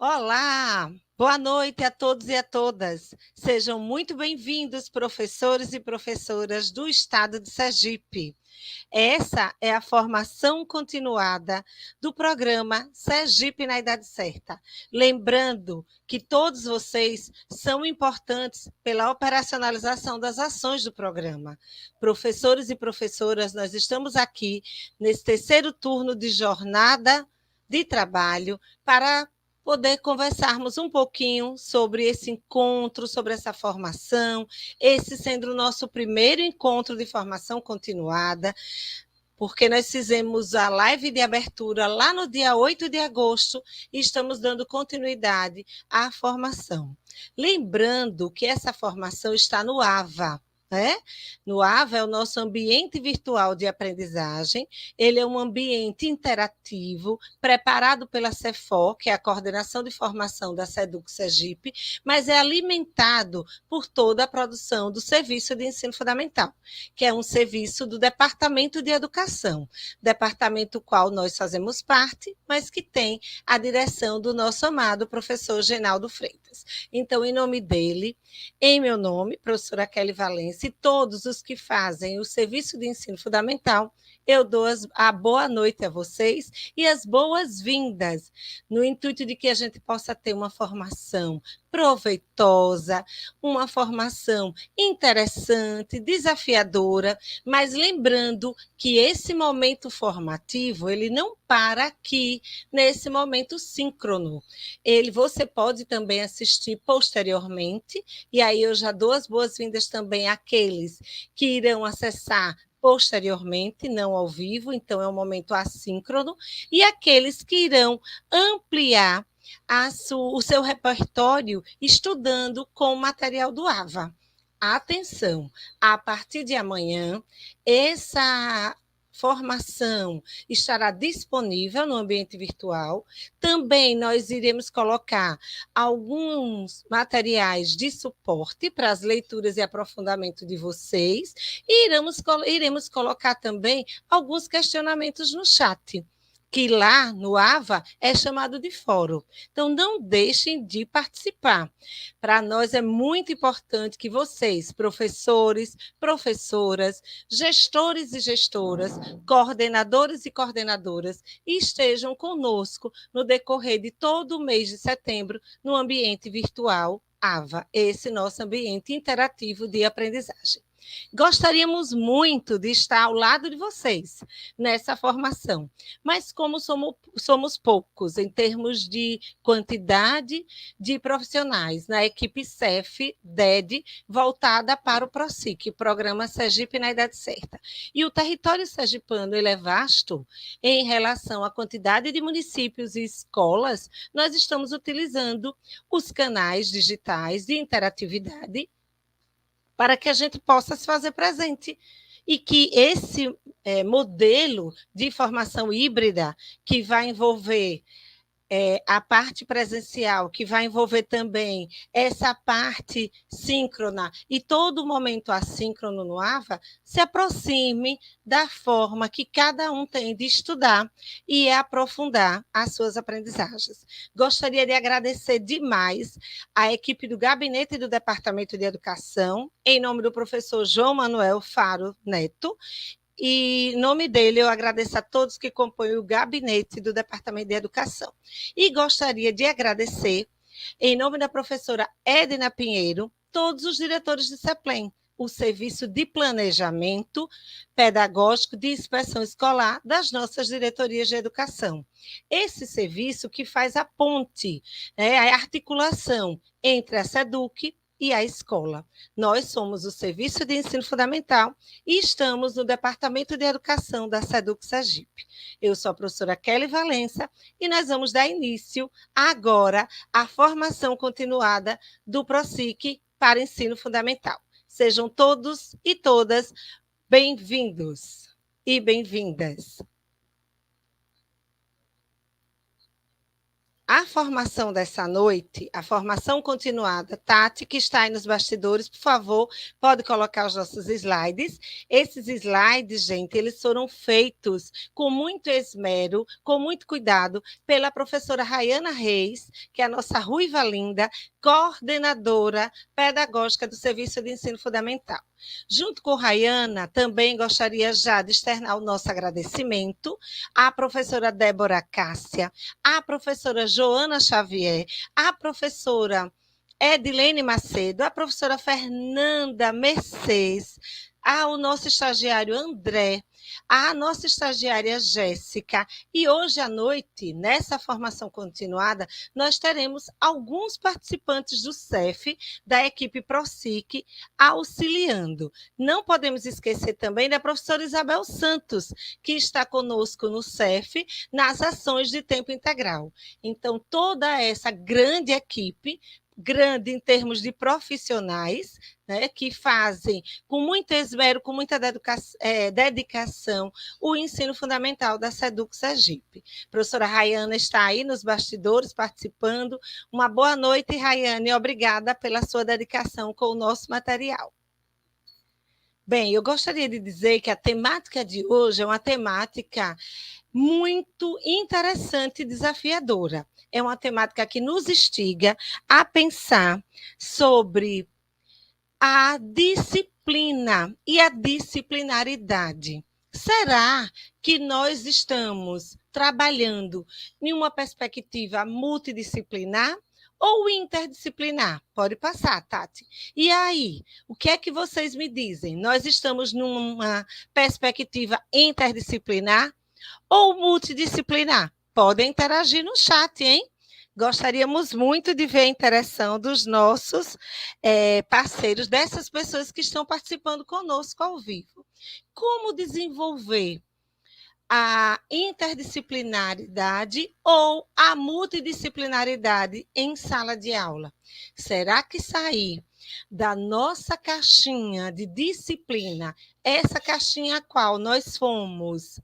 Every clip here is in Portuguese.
Olá, boa noite a todos e a todas. Sejam muito bem-vindos, professores e professoras do Estado de Sergipe. Essa é a formação continuada do programa Sergipe na Idade Certa. Lembrando que todos vocês são importantes pela operacionalização das ações do programa. Professores e professoras, nós estamos aqui nesse terceiro turno de jornada de trabalho para poder conversarmos um pouquinho sobre esse encontro, sobre essa formação, esse sendo o nosso primeiro encontro de formação continuada, porque nós fizemos a live de abertura lá no dia 8 de agosto e estamos dando continuidade à formação. Lembrando que essa formação está no AVA. No AVA é o nosso ambiente virtual de aprendizagem, ele é um ambiente interativo, preparado pela CEFOR, que é a Coordenação de Formação da SEDUC Sergipe, mas é alimentado por toda a produção do Serviço de Ensino Fundamental, que é um serviço do Departamento de Educação, departamento qual nós fazemos parte, mas que tem a direção do nosso amado professor Genaldo Freitas. Então, em nome dele, em meu nome, professora Kelly Valência, e todos os que fazem o Serviço de Ensino Fundamental, eu dou a boa noite a vocês e as boas-vindas, no intuito de que a gente possa ter uma formação proveitosa, uma formação interessante, desafiadora, mas lembrando que esse momento formativo, ele não para aqui, nesse momento síncrono. Você pode também assistir posteriormente, e aí eu já dou as boas-vindas também àqueles que irão acessar posteriormente, não ao vivo, então é um momento assíncrono, e aqueles que irão ampliar o seu repertório estudando com o material do AVA. Atenção, a partir de amanhã, essa formação estará disponível no ambiente virtual. Também nós iremos colocar alguns materiais de suporte para as leituras e aprofundamento de vocês e iremos colocar também alguns questionamentos no chat, que lá no AVA é chamado de fórum. Então, não deixem de participar. Para nós é muito importante que vocês, professores, professoras, gestores e gestoras, coordenadores e coordenadoras, estejam conosco no decorrer de todo o mês de setembro no ambiente virtual AVA, esse nosso ambiente interativo de aprendizagem. Gostaríamos muito de estar ao lado de vocês nessa formação, mas como somos poucos em termos de quantidade de profissionais na equipe CEF-DED voltada para o PROSIC, Programa Sergipe na Idade Certa. E o território sergipano ele é vasto em relação à quantidade de municípios e escolas, nós estamos utilizando os canais digitais de interatividade para que a gente possa se fazer presente. E que esse modelo de formação híbrida, que vai envolver a parte presencial, que vai envolver também essa parte síncrona e todo o momento assíncrono no AVA, se aproxime da forma que cada um tem de estudar e aprofundar as suas aprendizagens. Gostaria de agradecer demais a equipe do Gabinete do Departamento de Educação, em nome do professor João Manuel Faro Neto, e, em nome dele, eu agradeço a todos que compõem o gabinete do Departamento de Educação. E gostaria de agradecer, em nome da professora Edna Pinheiro, todos os diretores de CEPLEM, o Serviço de Planejamento Pedagógico de Inspeção Escolar das nossas diretorias de educação. Esse serviço que faz a ponte, a articulação entre a SEDUC e a escola. Nós somos o Serviço de Ensino Fundamental e estamos no Departamento de Educação da SEDUC Sergipe. Eu sou a professora Kelly Valença e nós vamos dar início agora à formação continuada do PROSIC para ensino fundamental. Sejam todos e todas bem-vindos e bem-vindas. a formação dessa noite, a formação continuada, Tati, que está aí nos bastidores, por favor, pode colocar os nossos slides. Esses slides, gente, eles foram feitos com muito esmero, com muito cuidado, pela professora Rayana Reis, que é a nossa ruiva linda, coordenadora pedagógica do Serviço de Ensino Fundamental. Junto com Rayana, também gostaria já de externar o nosso agradecimento à professora Débora Cássia, à professora Joana Xavier, à professora Edilene Macedo, à professora Fernanda Mercedes, ao nosso estagiário André, à nossa estagiária Jéssica. E hoje à noite, nessa formação continuada, nós teremos alguns participantes do CEF, da equipe ProSIC, auxiliando. Não podemos esquecer também da professora Isabel Santos, que está conosco no CEF, nas ações de tempo integral. Então, toda essa grande equipe, grande em termos de profissionais, né, que fazem com muito esmero, com muita dedicação, o ensino fundamental da SEDUC Sergipe. A professora Rayana está aí nos bastidores participando. Uma boa noite, Rayane, obrigada pela sua dedicação com o nosso material. Bem, eu gostaria de dizer que a temática de hoje é uma temática muito interessante e desafiadora. É uma temática que nos instiga a pensar sobre a disciplina e a disciplinaridade. Será que nós estamos trabalhando em uma perspectiva multidisciplinar ou interdisciplinar? Pode passar, Tati. E aí, o que é que vocês me dizem? Nós estamos numa perspectiva interdisciplinar ou multidisciplinar? Podem interagir no chat, hein? Gostaríamos muito de ver a interação dos nossos parceiros, dessas pessoas que estão participando conosco ao vivo. Como desenvolver a interdisciplinaridade ou a multidisciplinaridade em sala de aula? Será que sair da nossa caixinha de disciplina, essa caixinha a qual nós fomos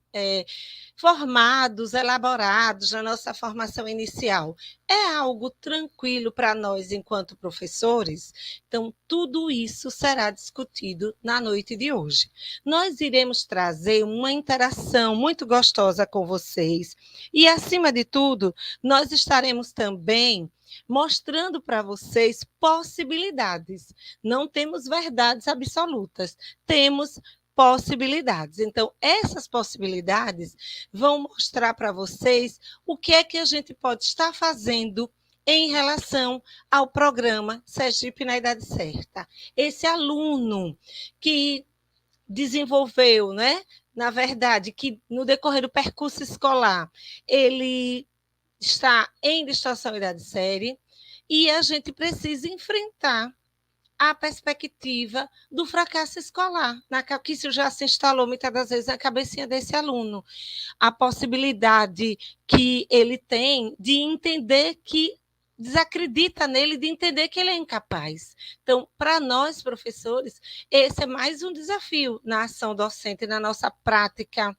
formados, elaborados na nossa formação inicial, é algo tranquilo para nós enquanto professores? Então, tudo isso será discutido na noite de hoje. Nós iremos trazer uma interação muito gostosa com vocês e, acima de tudo, nós estaremos também mostrando para vocês possibilidades. Não temos verdades absolutas, temos possibilidades. Então, essas possibilidades vão mostrar para vocês o que é que a gente pode estar fazendo em relação ao programa Sergipe na Idade Certa. Esse aluno que desenvolveu, né? Na verdade, que no decorrer do percurso escolar, ele está em distorção idade série e a gente precisa enfrentar a perspectiva do fracasso escolar, que isso já se instalou muitas das vezes na cabecinha desse aluno. A possibilidade que ele tem de entender que desacredita nele, de entender que ele é incapaz. Então, para nós, professores, esse é mais um desafio na ação docente, na nossa prática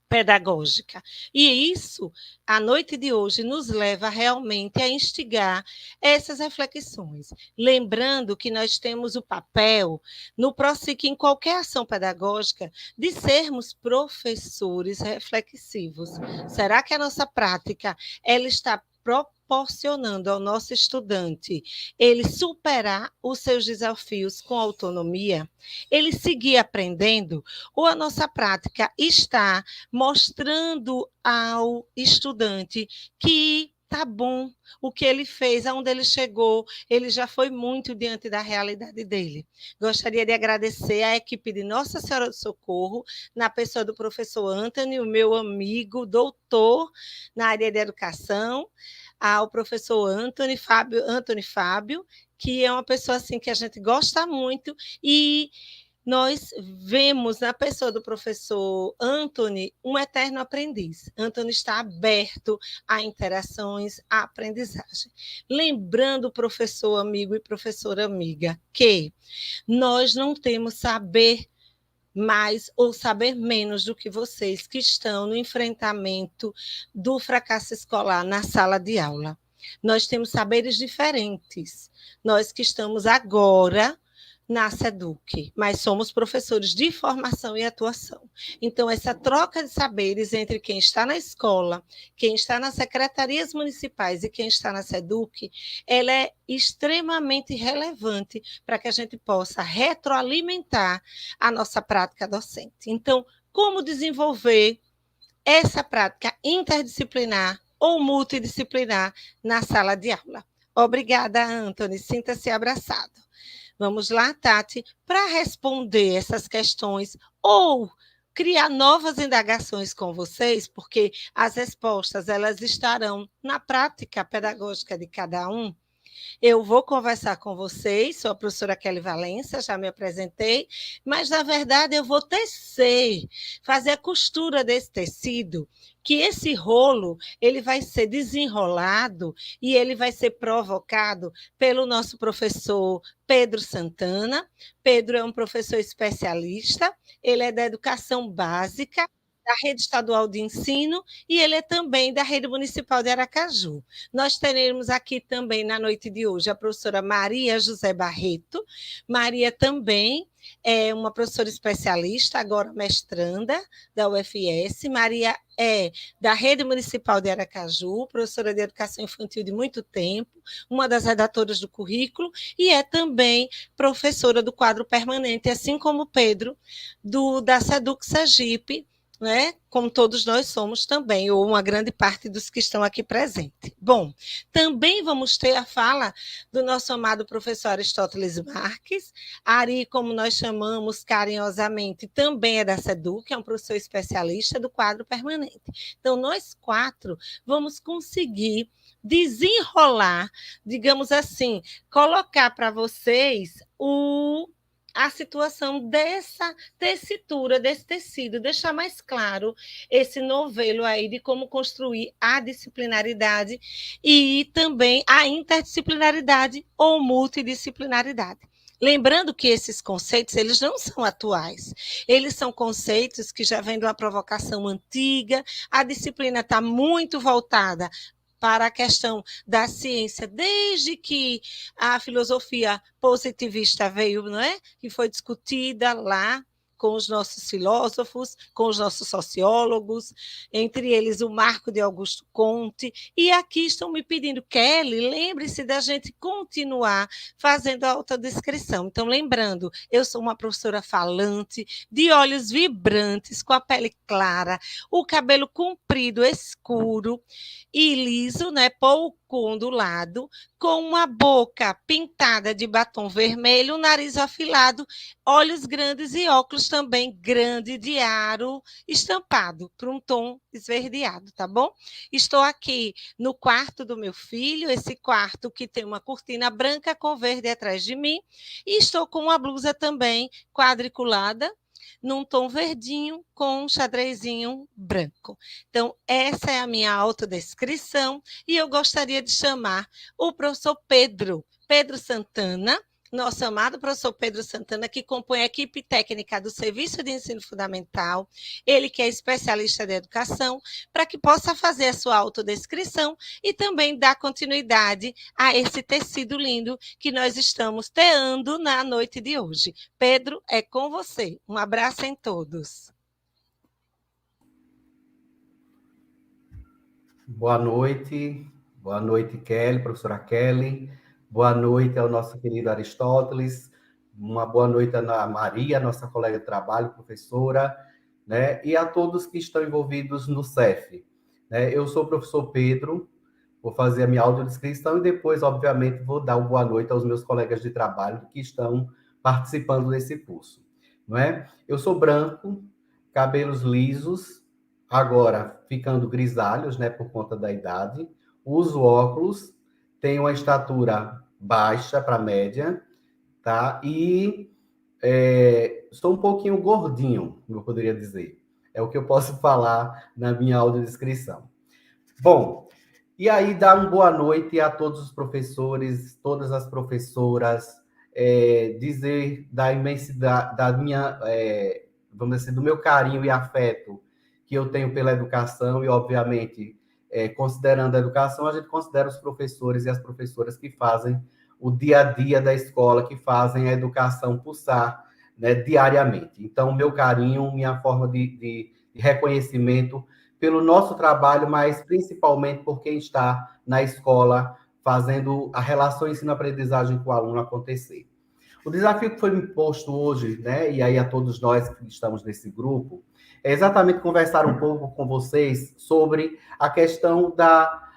pedagógica. E isso, a noite de hoje, nos leva realmente a instigar essas reflexões. Lembrando que nós temos o papel, no ProSIC, em qualquer ação pedagógica, de sermos professores reflexivos. Será que a nossa prática ela está proporcionando ao nosso estudante ele superar os seus desafios com autonomia, ele seguir aprendendo, ou a nossa prática está mostrando ao estudante que tá bom, o que ele fez, aonde ele chegou, ele já foi muito diante da realidade dele. Gostaria de agradecer à equipe de Nossa Senhora do Socorro, na pessoa do professor Antony, o meu amigo, doutor na área de educação, ao professor Antony Fábio, que é uma pessoa assim que a gente gosta muito, e nós vemos na pessoa do professor Antony um eterno aprendiz. Antony está aberto a interações, a aprendizagem. Lembrando, professor amigo e professora amiga, que nós não temos saber mais ou saber menos do que vocês que estão no enfrentamento do fracasso escolar na sala de aula. Nós temos saberes diferentes. Nós que estamos agora na SEDUC, mas somos professores de formação e atuação. Então, essa troca de saberes entre quem está na escola, quem está nas secretarias municipais e quem está na SEDUC, ela é extremamente relevante para que a gente possa retroalimentar a nossa prática docente. Então, como desenvolver essa prática interdisciplinar ou multidisciplinar na sala de aula? Obrigada, Anthony. Sinta-se abraçado. Vamos lá, Tati, para responder essas questões ou criar novas indagações com vocês, porque as respostas elas estarão na prática pedagógica de cada um. Eu vou conversar com vocês, sou a professora Kelly Valença, já me apresentei, mas, na verdade, eu vou tecer, fazer a costura desse tecido, que esse rolo ele vai ser desenrolado e ele vai ser provocado pelo nosso professor Pedro Santana. Pedro é um professor especialista, ele é da educação básica, da Rede Estadual de Ensino, e ele é também da Rede Municipal de Aracaju. Nós teremos aqui também, na noite de hoje, a professora Maria José Barreto. Maria também é uma professora especialista, agora mestranda da UFS. Maria é da Rede Municipal de Aracaju, professora de Educação Infantil de muito tempo, uma das redatoras do currículo, e é também professora do quadro permanente, assim como Pedro, da SEDUC Sergipe, né? Como todos nós somos também, ou uma grande parte dos que estão aqui presentes. Bom, também vamos ter a fala do nosso amado professor Aristóteles Marques. Ari, como nós chamamos carinhosamente, também é da SEDUC, é um professor especialista do quadro permanente. Então, nós quatro vamos conseguir desenrolar, digamos assim, colocar para vocês a situação dessa tessitura, desse tecido, deixar mais claro esse novelo aí de como construir a disciplinaridade e também a interdisciplinaridade ou multidisciplinaridade. Lembrando que esses conceitos, eles não são atuais. Eles são conceitos que já vêm de uma provocação antiga, a disciplina está muito voltada para a questão da ciência, desde que a filosofia positivista veio, não é? Que foi discutida lá com os nossos filósofos, com os nossos sociólogos, entre eles o Marco de Augusto Comte, e aqui estão me pedindo, Kelly, lembre-se da gente continuar fazendo a autodescrição. Então, lembrando, eu sou uma professora falante, de olhos vibrantes, com a pele clara, o cabelo comprido, escuro e liso, né, pouco ondulado, com uma boca pintada de batom vermelho, nariz afilado, olhos grandes e óculos também grande de aro estampado para um tom esverdeado, tá bom? Estou aqui no quarto do meu filho, esse quarto que tem uma cortina branca com verde atrás de mim, e estou com uma blusa também quadriculada, num tom verdinho com um xadrezinho branco. Então, essa é a minha autodescrição e eu gostaria de chamar o professor Pedro Santana, nosso amado professor Pedro Santana, que compõe a equipe técnica do Serviço de Ensino Fundamental, ele que é especialista de educação, para que possa fazer a sua autodescrição e também dar continuidade a esse tecido lindo que nós estamos teando na noite de hoje. Pedro, é com você. Um abraço em todos. Boa noite Kelly, professora Kelly. Boa noite ao nosso querido Aristóteles. Uma boa noite a Maria, nossa colega de trabalho, professora, né? E a todos que estão envolvidos no CEF. Né? Eu sou o professor Pedro, vou fazer a minha audiodescrição e depois, obviamente, vou dar uma boa noite aos meus colegas de trabalho que estão participando desse curso. Não é? Eu sou branco, cabelos lisos, agora ficando grisalhos, né, por conta da idade. Uso óculos, tenho uma estatura baixa para média, tá? E sou um pouquinho gordinho, eu poderia dizer. É o que eu posso falar na minha audiodescrição. Bom, e aí dar uma boa noite a todos os professores, todas as professoras, dizer da imensidade, da minha vamos dizer assim, do meu carinho e afeto que eu tenho pela educação e, obviamente, considerando a educação, a gente considera os professores e as professoras que fazem o dia a dia da escola, que fazem a educação pulsar, né, diariamente. Então, meu carinho, minha forma de reconhecimento pelo nosso trabalho, mas principalmente por quem está na escola fazendo a relação ensino-aprendizagem com o aluno acontecer. O desafio que foi me posto hoje, né, e aí a todos nós que estamos nesse grupo, é exatamente conversar um pouco com vocês sobre a questão da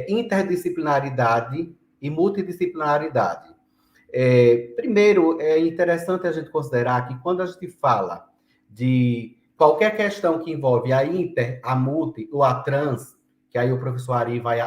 interdisciplinaridade e multidisciplinaridade. Primeiro, é interessante a gente considerar que quando a gente fala de qualquer questão que envolve a inter, a multi ou a trans, que aí o professor Ari vai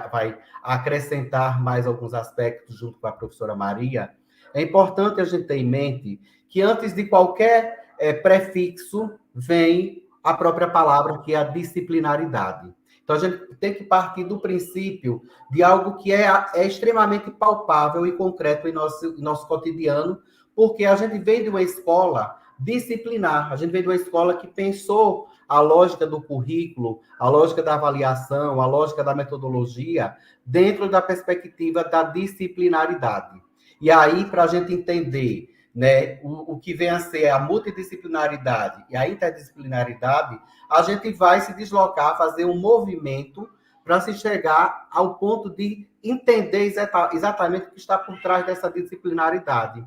acrescentar mais alguns aspectos junto com a professora Maria, é importante a gente ter em mente que antes de qualquer prefixo vem a própria palavra, que é a disciplinaridade. Então, a gente tem que partir do princípio de algo que é extremamente palpável e concreto em nosso cotidiano, porque a gente vem de uma escola disciplinar, a gente vem de uma escola que pensou a lógica do currículo, a lógica da avaliação, a lógica da metodologia, dentro da perspectiva da disciplinaridade. E aí, para a gente entender, né, o que vem a ser a multidisciplinaridade e a interdisciplinaridade, a gente vai se deslocar, fazer um movimento para se chegar ao ponto de entender exatamente o que está por trás dessa disciplinaridade.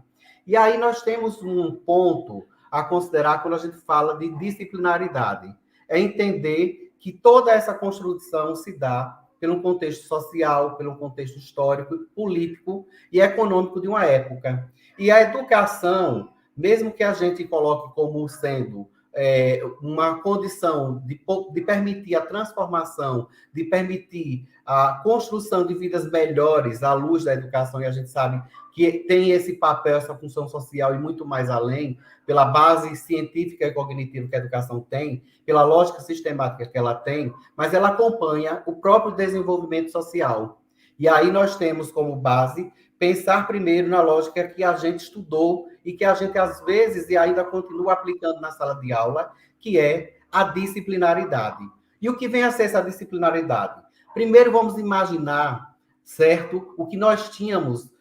E aí nós temos um ponto a considerar quando a gente fala de disciplinaridade. É entender que toda essa construção se dá pelo contexto social, pelo contexto histórico, político e econômico de uma época. E a educação, mesmo que a gente coloque como sendo uma condição de permitir a transformação, de permitir a construção de vidas melhores à luz da educação, e a gente sabe que tem esse papel, essa função social e muito mais além, pela base científica e cognitiva que a educação tem, pela lógica sistemática que ela tem, mas ela acompanha o próprio desenvolvimento social. E aí nós temos como base pensar primeiro na lógica que a gente estudou e que a gente, às vezes, e ainda continua aplicando na sala de aula, que é a disciplinaridade. E o que vem a ser essa disciplinaridade? Primeiro, vamos imaginar, certo, o que nós tínhamos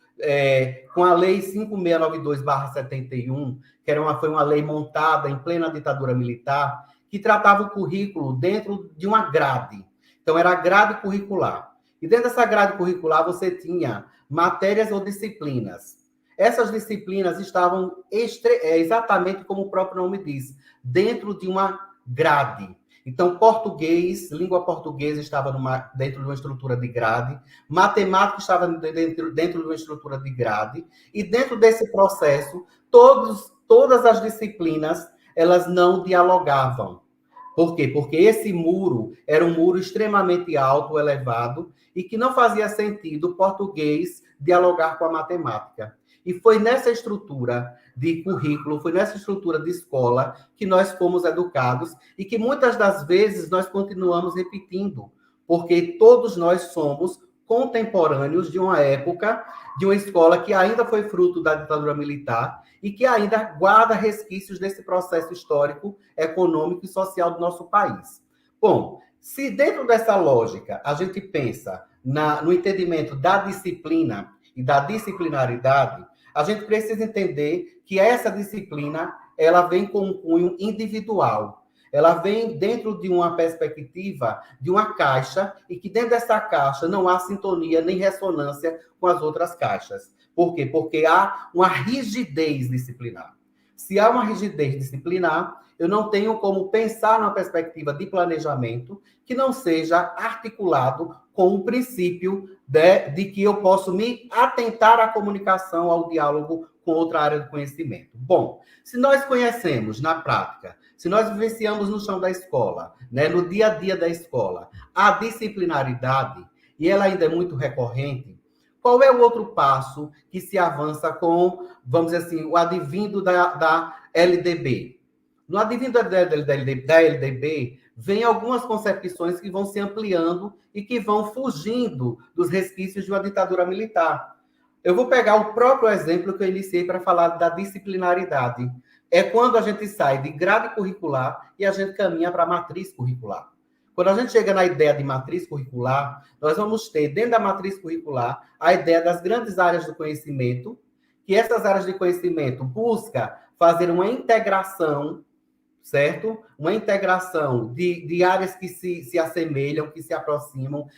com a Lei 5692/71, que foi uma lei montada em plena ditadura militar, que tratava o currículo dentro de uma grade. Então, era a grade curricular. E dentro dessa grade curricular, você tinha matérias ou disciplinas. Essas disciplinas estavam exatamente como o próprio nome diz, dentro de uma grade. Então, português, língua portuguesa estava dentro de uma estrutura de grade, matemática estava dentro de uma estrutura de grade, e dentro desse processo, todas as disciplinas, elas não dialogavam. Por quê? Porque esse muro era um muro extremamente alto, elevado, e que não fazia sentido o português dialogar com a matemática. E foi nessa estrutura de currículo, foi nessa estrutura de escola que nós fomos educados e que muitas das vezes nós continuamos repetindo, porque todos nós somos contemporâneos de uma época, de uma escola que ainda foi fruto da ditadura militar e que ainda guarda resquícios desse processo histórico, econômico e social do nosso país. Bom, se dentro dessa lógica a gente pensa no entendimento da disciplina e da disciplinaridade, a gente precisa entender que essa disciplina ela vem com um cunho individual. Ela vem dentro de uma perspectiva de uma caixa e que dentro dessa caixa não há sintonia nem ressonância com as outras caixas. Por quê? Porque há uma rigidez disciplinar. Se há uma rigidez disciplinar, eu não tenho como pensar numa perspectiva de planejamento que não seja articulado com o princípio de que eu posso me atentar à comunicação, ao diálogo com outra área do conhecimento. Bom, se nós conhecemos na prática, se nós vivenciamos no chão da escola, né, no dia a dia da escola, a disciplinaridade, e ela ainda é muito recorrente, qual é o outro passo que se avança com, vamos dizer assim, o advindo da LDB? No advindo da LDB, vem algumas concepções que vão se ampliando e que vão fugindo dos resquícios de uma ditadura militar. Eu vou pegar o próprio exemplo que eu iniciei para falar da disciplinaridade. é quando a gente sai de grade curricular e a gente caminha para a matriz curricular. Quando a gente chega na ideia de matriz curricular, nós vamos ter, dentro da matriz curricular, a ideia das grandes áreas do conhecimento, que essas áreas de conhecimento buscam fazer uma integração, certo? Uma integração de áreas que se assemelham, que se aproximam,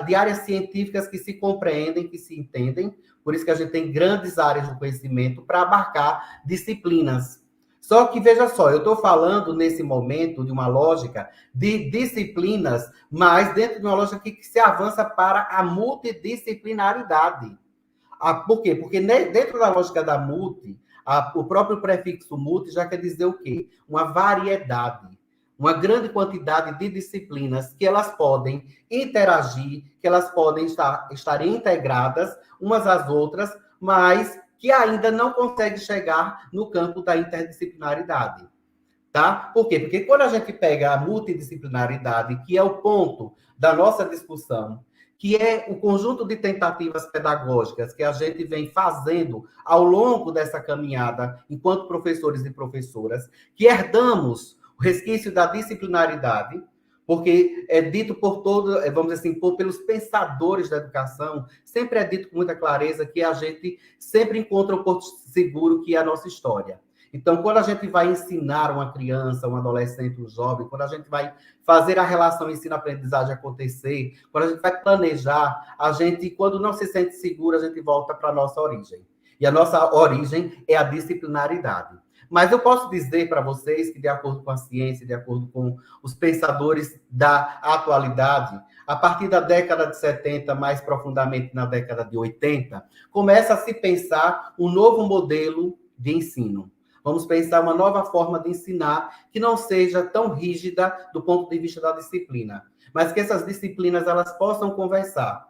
de áreas científicas que se compreendem, que se entendem. Por isso que a gente tem grandes áreas do conhecimento para abarcar disciplinas. Só que, veja só, eu estou falando nesse momento de uma lógica de disciplinas, mas dentro de uma lógica que se avança para a multidisciplinaridade. Por quê? Porque dentro da lógica da multi, o próprio prefixo multi já quer dizer o quê? Uma variedade, uma grande quantidade de disciplinas que elas podem interagir, que elas podem estar integradas umas às outras, mas que ainda não consegue chegar no campo da interdisciplinaridade. Tá? Por quê? Porque quando a gente pega a multidisciplinaridade, que é o ponto da nossa discussão, que é o conjunto de tentativas pedagógicas que a gente vem fazendo ao longo dessa caminhada, enquanto professores e professoras, que herdamos o resquício da disciplinaridade, porque é dito por todos, vamos dizer assim, pelos pensadores da educação, sempre é dito com muita clareza que a gente sempre encontra o porto seguro, que é a nossa história. Então, quando a gente vai ensinar uma criança, um adolescente, um jovem, quando a gente vai fazer a relação ensino-aprendizagem acontecer, quando a gente vai planejar, a gente, quando não se sente seguro, a gente volta para a nossa origem. E a nossa origem é a disciplinaridade. Mas eu posso dizer para vocês que, de acordo com a ciência, de acordo com os pensadores da atualidade, a partir da década de 70, mais profundamente na década de 80, começa a se pensar um novo modelo de ensino. Vamos pensar uma nova forma de ensinar que não seja tão rígida do ponto de vista da disciplina, mas que essas disciplinas elas possam conversar.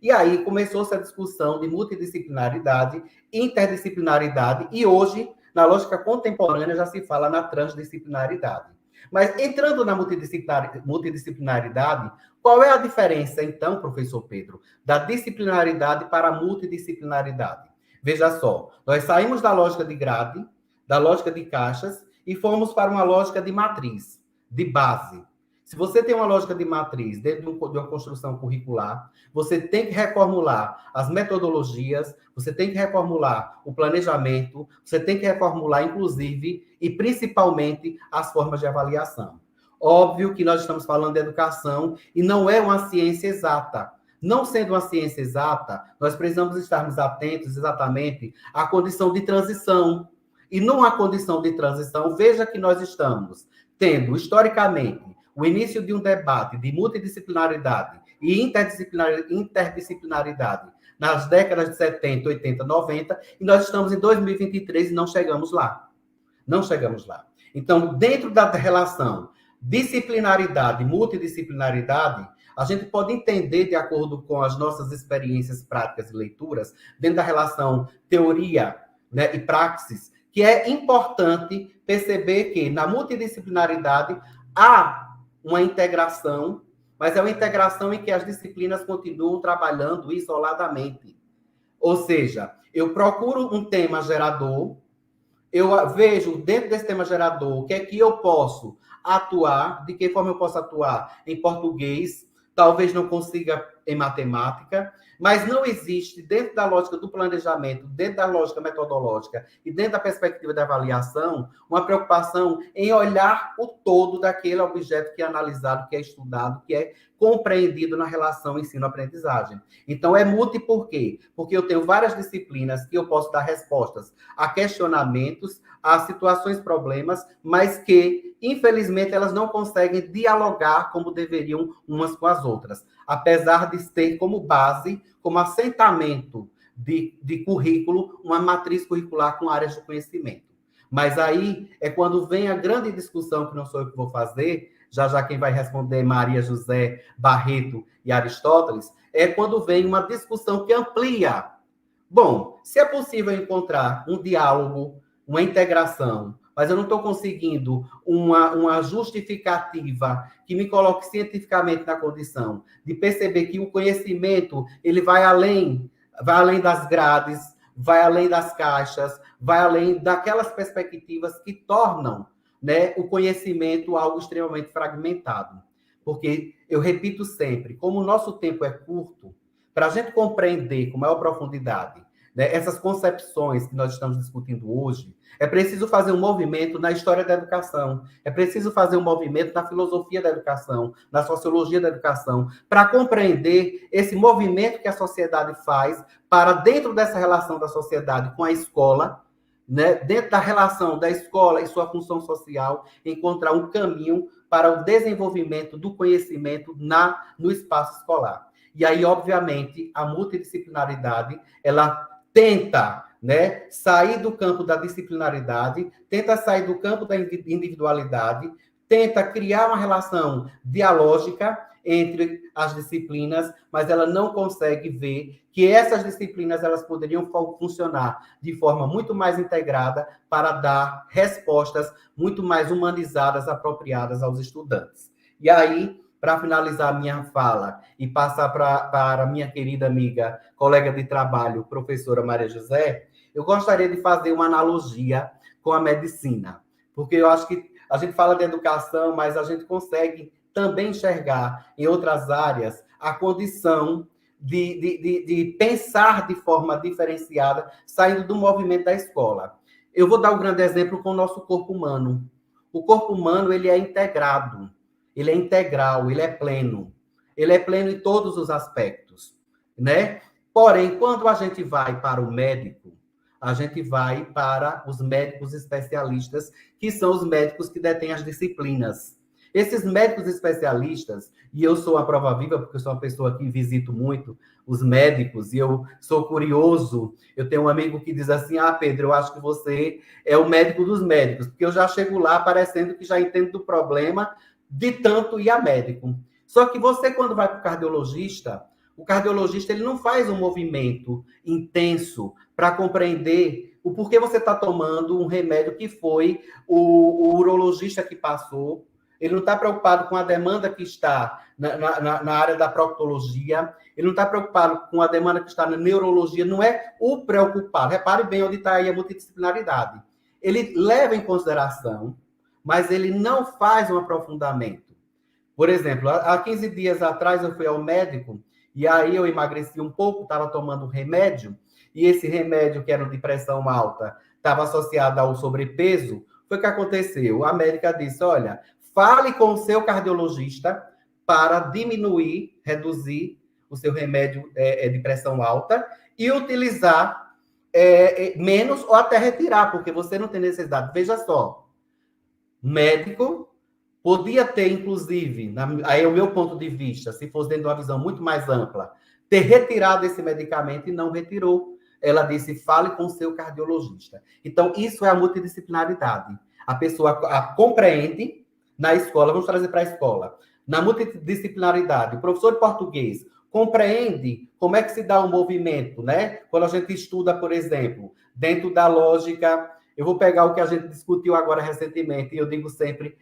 E aí começou-se a discussão de multidisciplinaridade, interdisciplinaridade, e hoje, na lógica contemporânea, já se fala na transdisciplinaridade. Mas entrando na multidisciplinaridade, qual é a diferença, então, professor Pedro, da disciplinaridade para a multidisciplinaridade? Veja só, nós saímos da lógica de grade, da lógica de caixas, e fomos para uma lógica de matriz, de base. Se você tem uma lógica de matriz dentro de uma construção curricular, você tem que reformular as metodologias, você tem que reformular o planejamento, você tem que reformular, inclusive, e principalmente, as formas de avaliação. Óbvio que nós estamos falando de educação e não é uma ciência exata. Não sendo uma ciência exata, nós precisamos estarmos atentos exatamente à condição de transição. E numa condição de transição, veja que nós estamos tendo, historicamente, o início de um debate de multidisciplinaridade e interdisciplinaridade nas décadas de 70, 80, 90, e nós estamos em 2023 e não chegamos lá. Não chegamos lá. Então, dentro da relação disciplinaridade e multidisciplinaridade, a gente pode entender, de acordo com as nossas experiências práticas e leituras, dentro da relação teoria, né, e praxis, que é importante perceber que na multidisciplinaridade há uma integração, mas é uma integração em que as disciplinas continuam trabalhando isoladamente. Ou seja, eu procuro um tema gerador, eu vejo dentro desse tema gerador o que é que eu posso atuar, de que forma eu posso atuar em português, talvez não consiga em matemática, mas não existe, dentro da lógica do planejamento, dentro da lógica metodológica e dentro da perspectiva da avaliação, uma preocupação em olhar o todo daquele objeto que é analisado, que é estudado, que é compreendido na relação ensino-aprendizagem. Então, é multi por quê? Porque eu tenho várias disciplinas que eu posso dar respostas a questionamentos, a situações, problemas, mas que, infelizmente, elas não conseguem dialogar como deveriam umas com as outras, apesar de ter como base, como assentamento de currículo, uma matriz curricular com áreas de conhecimento. Mas aí é quando vem a grande discussão, que não sou eu que vou fazer, já quem vai responder é Maria José, Barreto e Aristóteles, é quando vem uma discussão que amplia. Bom, se é possível encontrar um diálogo, uma integração, mas eu não estou conseguindo uma justificativa que me coloque cientificamente na condição de perceber que o conhecimento ele vai além das grades, vai além das caixas, vai além daquelas perspectivas que tornam, né, o conhecimento algo extremamente fragmentado. Porque, eu repito sempre, como o nosso tempo é curto, para a gente compreender com maior profundidade, né, essas concepções que nós estamos discutindo hoje, é preciso fazer um movimento na história da educação, é preciso fazer um movimento na filosofia da educação, na sociologia da educação, para compreender esse movimento que a sociedade faz para, dentro dessa relação da sociedade com a escola, né, dentro da relação da escola e sua função social, encontrar um caminho para o desenvolvimento do conhecimento no espaço escolar. E aí, obviamente, a multidisciplinaridade, ela tenta, né, sair do campo da disciplinaridade, tenta sair do campo da individualidade, tenta criar uma relação dialógica entre as disciplinas, mas ela não consegue ver que essas disciplinas elas poderiam funcionar de forma muito mais integrada para dar respostas muito mais humanizadas, apropriadas aos estudantes. E aí, para finalizar a minha fala e passar para a minha querida amiga, colega de trabalho, professora Maria José, eu gostaria de fazer uma analogia com a medicina, porque eu acho que a gente fala de educação, mas a gente consegue também enxergar em outras áreas a condição de pensar de forma diferenciada, saindo do movimento da escola. Eu vou dar um grande exemplo com o nosso corpo humano. O corpo humano, ele é integrado, ele é integral, ele é pleno. Ele é pleno em todos os aspectos, né? Porém, quando a gente vai para o médico, a gente vai para os médicos especialistas, que são os médicos que detêm as disciplinas. Esses médicos especialistas, e eu sou a prova viva, porque eu sou uma pessoa que visito muito os médicos, e eu sou curioso, eu tenho um amigo que diz assim, Pedro, eu acho que você é o médico dos médicos, porque eu já chego lá parecendo que já entendo do problema de tanto ir a médico. Só que você, quando vai para o cardiologista ele não faz um movimento intenso para compreender o porquê você está tomando um remédio que foi o urologista que passou. Ele não está preocupado com a demanda que está na área da proctologia, ele não está preocupado com a demanda que está na neurologia, não é o preocupado. Repare bem onde está aí a multidisciplinaridade. Ele leva em consideração, mas ele não faz um aprofundamento. Por exemplo, há 15 dias atrás eu fui ao médico, e aí eu emagreci um pouco, estava tomando um remédio, e esse remédio, que era de pressão alta, estava associado ao sobrepeso. Foi o que aconteceu. A médica disse, olha, fale com o seu cardiologista para diminuir, reduzir o seu remédio de pressão alta e utilizar menos ou até retirar, porque você não tem necessidade. Veja só, médico podia ter, inclusive, aí é o meu ponto de vista, se fosse dentro de uma visão muito mais ampla, ter retirado esse medicamento e não retirou. Ela disse, fale com o seu cardiologista. Então, isso é a multidisciplinaridade. A pessoa compreende na escola, vamos trazer para a escola, na multidisciplinaridade, o professor de português compreende como é que se dá um movimento, né? Quando a gente estuda, por exemplo, dentro da lógica, eu vou pegar o que a gente discutiu agora recentemente, e eu digo sempre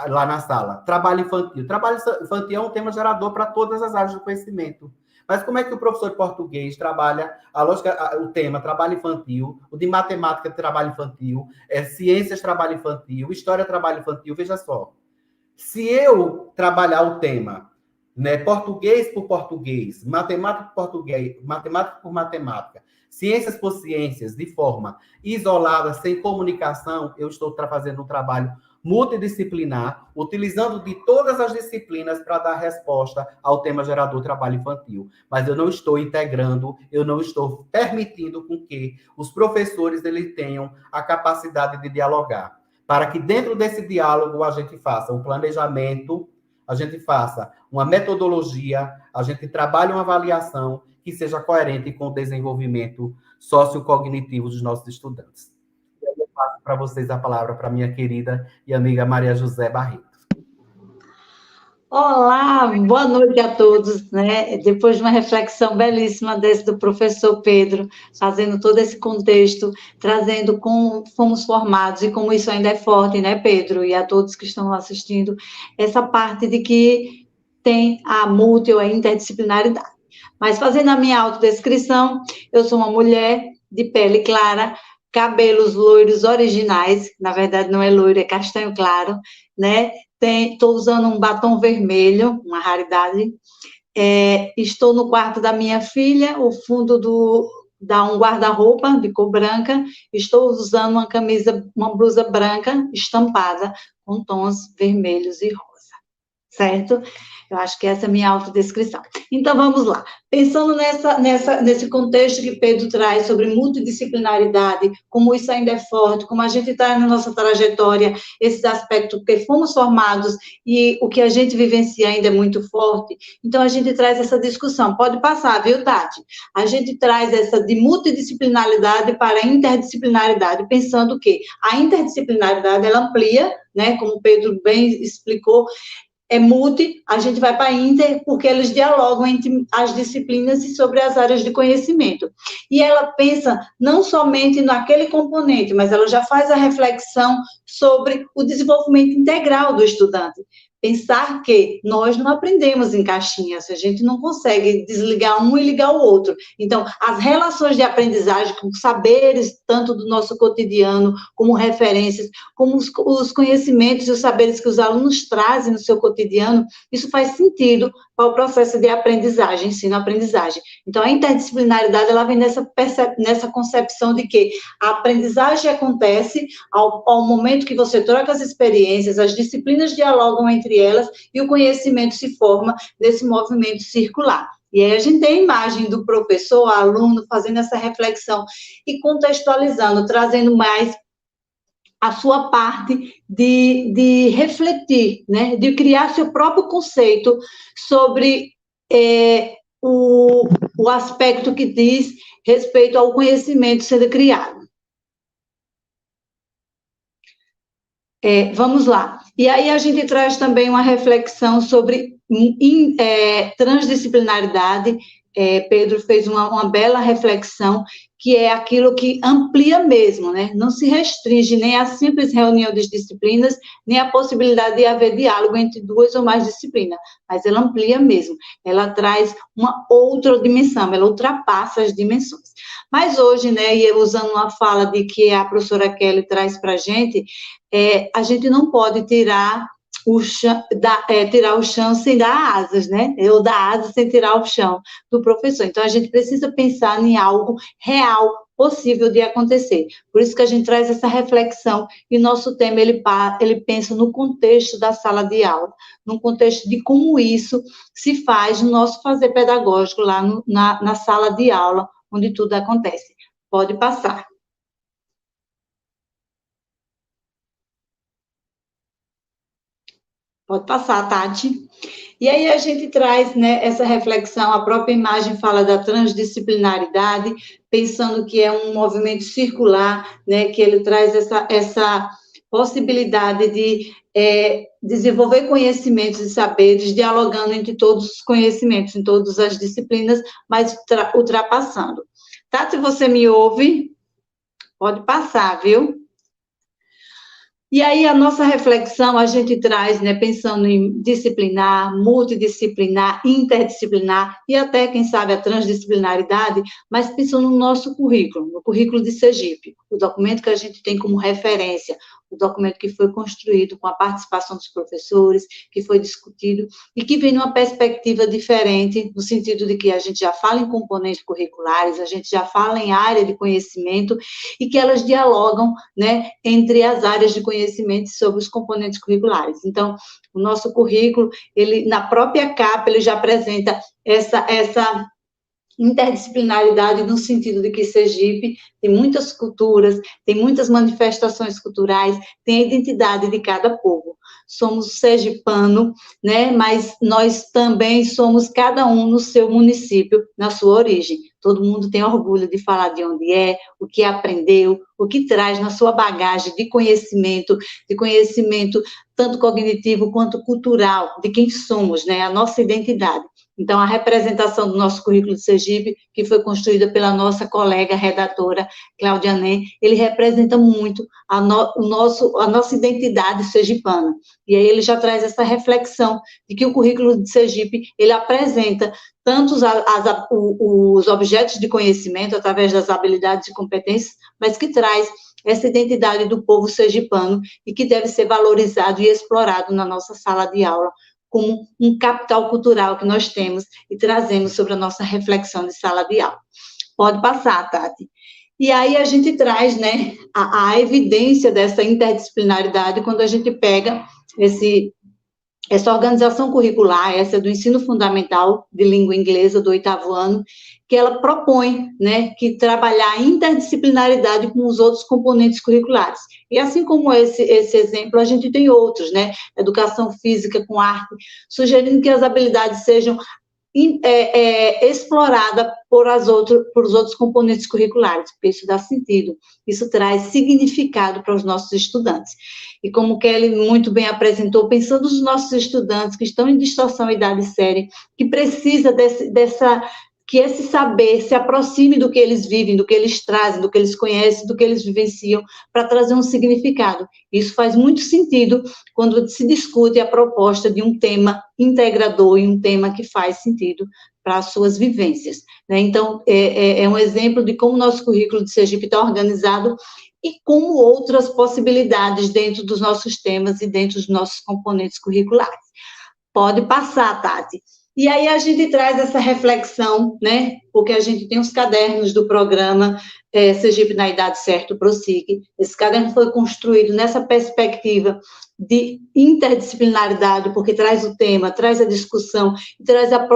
lá na sala, trabalho infantil. Trabalho infantil é um tema gerador para todas as áreas do conhecimento. Mas como é que o professor de português trabalha a lógica, o tema trabalho infantil, o de matemática trabalho infantil, ciências trabalho infantil, história trabalho infantil? Veja só, se eu trabalhar o tema, né, português por português, matemática por português, matemática por matemática, ciências por ciências, de forma isolada, sem comunicação, eu estou fazendo um trabalho multidisciplinar, utilizando de todas as disciplinas para dar resposta ao tema gerador trabalho infantil. Mas eu não estou integrando, eu não estou permitindo com que os professores eles tenham a capacidade de dialogar, para que dentro desse diálogo a gente faça um planejamento, a gente faça uma metodologia, a gente trabalhe uma avaliação que seja coerente com o desenvolvimento sociocognitivo dos nossos estudantes. Eu passo para vocês a palavra para minha querida e amiga Maria José Barreto. Olá, boa noite a todos, né? Depois de uma reflexão belíssima desse do professor Pedro, fazendo todo esse contexto, trazendo como fomos formados e como isso ainda é forte, né, Pedro? E a todos que estão assistindo, essa parte de que tem a multi ou a interdisciplinaridade. Mas fazendo a minha autodescrição, eu sou uma mulher de pele clara, cabelos loiros originais, na verdade não é loiro, é castanho claro, né? Estou usando um batom vermelho, uma raridade. Estou no quarto da minha filha, o fundo dá um guarda-roupa de cor branca. Estou usando uma blusa branca estampada com tons vermelhos e rosa, certo? Eu acho que essa é a minha autodescrição. Então, vamos lá. Pensando nesse contexto que Pedro traz sobre multidisciplinaridade, como isso ainda é forte, como a gente traz na nossa trajetória esses aspectos, porque fomos formados e o que a gente vivencia ainda é muito forte, então a gente traz essa discussão. Pode passar, viu, Tati? A gente traz essa de multidisciplinaridade para interdisciplinaridade, pensando que a interdisciplinaridade, ela amplia, né, como o Pedro bem explicou, multi, a gente vai para inter, porque eles dialogam entre as disciplinas e sobre as áreas de conhecimento. E ela pensa não somente naquele componente, mas ela já faz a reflexão sobre o desenvolvimento integral do estudante. Pensar que nós não aprendemos em caixinhas, a gente não consegue desligar um e ligar o outro. Então, as relações de aprendizagem, com saberes, tanto do nosso cotidiano, como referências, como os conhecimentos e os saberes que os alunos trazem no seu cotidiano, isso faz sentido para o processo de aprendizagem, ensino-aprendizagem. Então, a interdisciplinaridade, ela vem nessa concepção de que a aprendizagem acontece ao momento que você troca as experiências, as disciplinas dialogam entre elas e o conhecimento se forma nesse movimento circular. E aí a gente tem a imagem do professor, aluno, fazendo essa reflexão e contextualizando, trazendo mais a sua parte de refletir, né, de criar seu próprio conceito sobre o aspecto que diz respeito ao conhecimento sendo criado. Vamos lá. E aí a gente traz também uma reflexão sobre transdisciplinaridade. Pedro fez uma bela reflexão, que é aquilo que amplia mesmo, né? Não se restringe nem a simples reunião de disciplinas, nem a possibilidade de haver diálogo entre duas ou mais disciplinas, mas ela amplia mesmo. Ela traz uma outra dimensão, ela ultrapassa as dimensões. Mas hoje, né, e usando uma fala de que a professora Kelly traz para a gente não pode tirar o chão sem dar asas, né? Ou dar asas sem tirar o chão do professor. Então, a gente precisa pensar em algo real, possível de acontecer. Por isso que a gente traz essa reflexão, e nosso tema, ele pensa no contexto da sala de aula, no contexto de como isso se faz no nosso fazer pedagógico lá na sala de aula, onde tudo acontece. Pode passar. Pode passar, Tati. E aí a gente traz, né, essa reflexão, a própria imagem fala da transdisciplinaridade, pensando que é um movimento circular, né, que ele traz essa possibilidade de desenvolver conhecimentos e saberes, dialogando entre todos os conhecimentos, em todas as disciplinas, mas ultrapassando. Tati, você me ouve? Pode passar, viu? E aí, a nossa reflexão, a gente traz, né, pensando em disciplinar, multidisciplinar, interdisciplinar e até, quem sabe, a transdisciplinaridade, mas pensando no nosso currículo, no currículo de Sergipe, o documento que a gente tem como referência, o documento que foi construído com a participação dos professores, que foi discutido e que vem numa perspectiva diferente, no sentido de que a gente já fala em componentes curriculares, a gente já fala em área de conhecimento e que elas dialogam, né, entre as áreas de conhecimento sobre os componentes curriculares. Então, o nosso currículo, ele, na própria capa, ele já apresenta essa interdisciplinaridade no sentido de que Sergipe tem muitas culturas, tem muitas manifestações culturais, tem a identidade de cada povo. Somos sergipano, né, mas nós também somos cada um no seu município, na sua origem. Todo mundo tem orgulho de falar de onde é, o que aprendeu, o que traz na sua bagagem de conhecimento tanto cognitivo quanto cultural, de quem somos, né, a nossa identidade. Então, a representação do nosso currículo de Sergipe, que foi construída pela nossa colega redatora, Cláudia Nem, ele representa muito a nossa identidade sergipana. E aí ele já traz essa reflexão de que o currículo de Sergipe, ele apresenta tanto os objetos de conhecimento, através das habilidades e competências, mas que traz essa identidade do povo sergipano e que deve ser valorizado e explorado na nossa sala de aula, como um capital cultural que nós temos e trazemos sobre a nossa reflexão de sala de aula. Pode passar, Tati. E aí a gente traz, né, a evidência dessa interdisciplinaridade quando a gente pega essa organização curricular, essa do ensino fundamental de língua inglesa do 8º ano, que ela propõe, né, que trabalhar a interdisciplinaridade com os outros componentes curriculares. E assim como esse exemplo, a gente tem outros, né, educação física com arte, sugerindo que as habilidades sejam explorada por os outros componentes curriculares, porque isso dá sentido, isso traz significado para os nossos estudantes. E como Kelly muito bem apresentou, pensando nos nossos estudantes que estão em distorção idade séria, que precisa que esse saber se aproxime do que eles vivem, do que eles trazem, do que eles conhecem, do que eles vivenciam, para trazer um significado. Isso faz muito sentido quando se discute a proposta de um tema integrador e um tema que faz sentido para as suas vivências, né? Então, é um exemplo de como o nosso currículo de Sergipe está organizado e como outras possibilidades dentro dos nossos temas e dentro dos nossos componentes curriculares. Pode passar, Tati. E aí a gente traz essa reflexão, né, porque a gente tem os cadernos do programa Sergipe na Idade Certa, Prossigue. Esse caderno foi construído nessa perspectiva de interdisciplinaridade, porque traz o tema, traz a discussão, traz a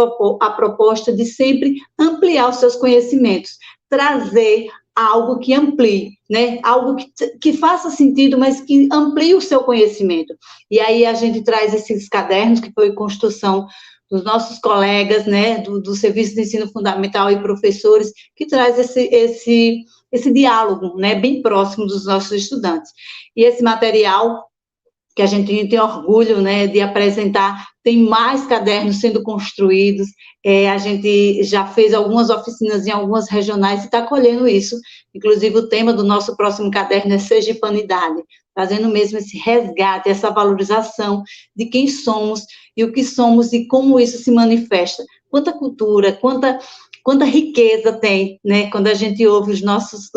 proposta de sempre ampliar os seus conhecimentos, trazer algo que amplie, né? Algo que faça sentido, mas que amplie o seu conhecimento. E aí a gente traz esses cadernos, que foi construção dos nossos colegas, né, do Serviço de Ensino Fundamental e professores, que traz esse diálogo, né, bem próximo dos nossos estudantes. E esse material, que a gente tem orgulho, né, de apresentar, tem mais cadernos sendo construídos, a gente já fez algumas oficinas em algumas regionais e está colhendo isso. Inclusive, o tema do nosso próximo caderno é Sergipanidade, trazendo mesmo esse resgate, essa valorização de quem somos e o que somos e como isso se manifesta. Quanta cultura, quanta riqueza tem, né, quando a gente ouve os nossos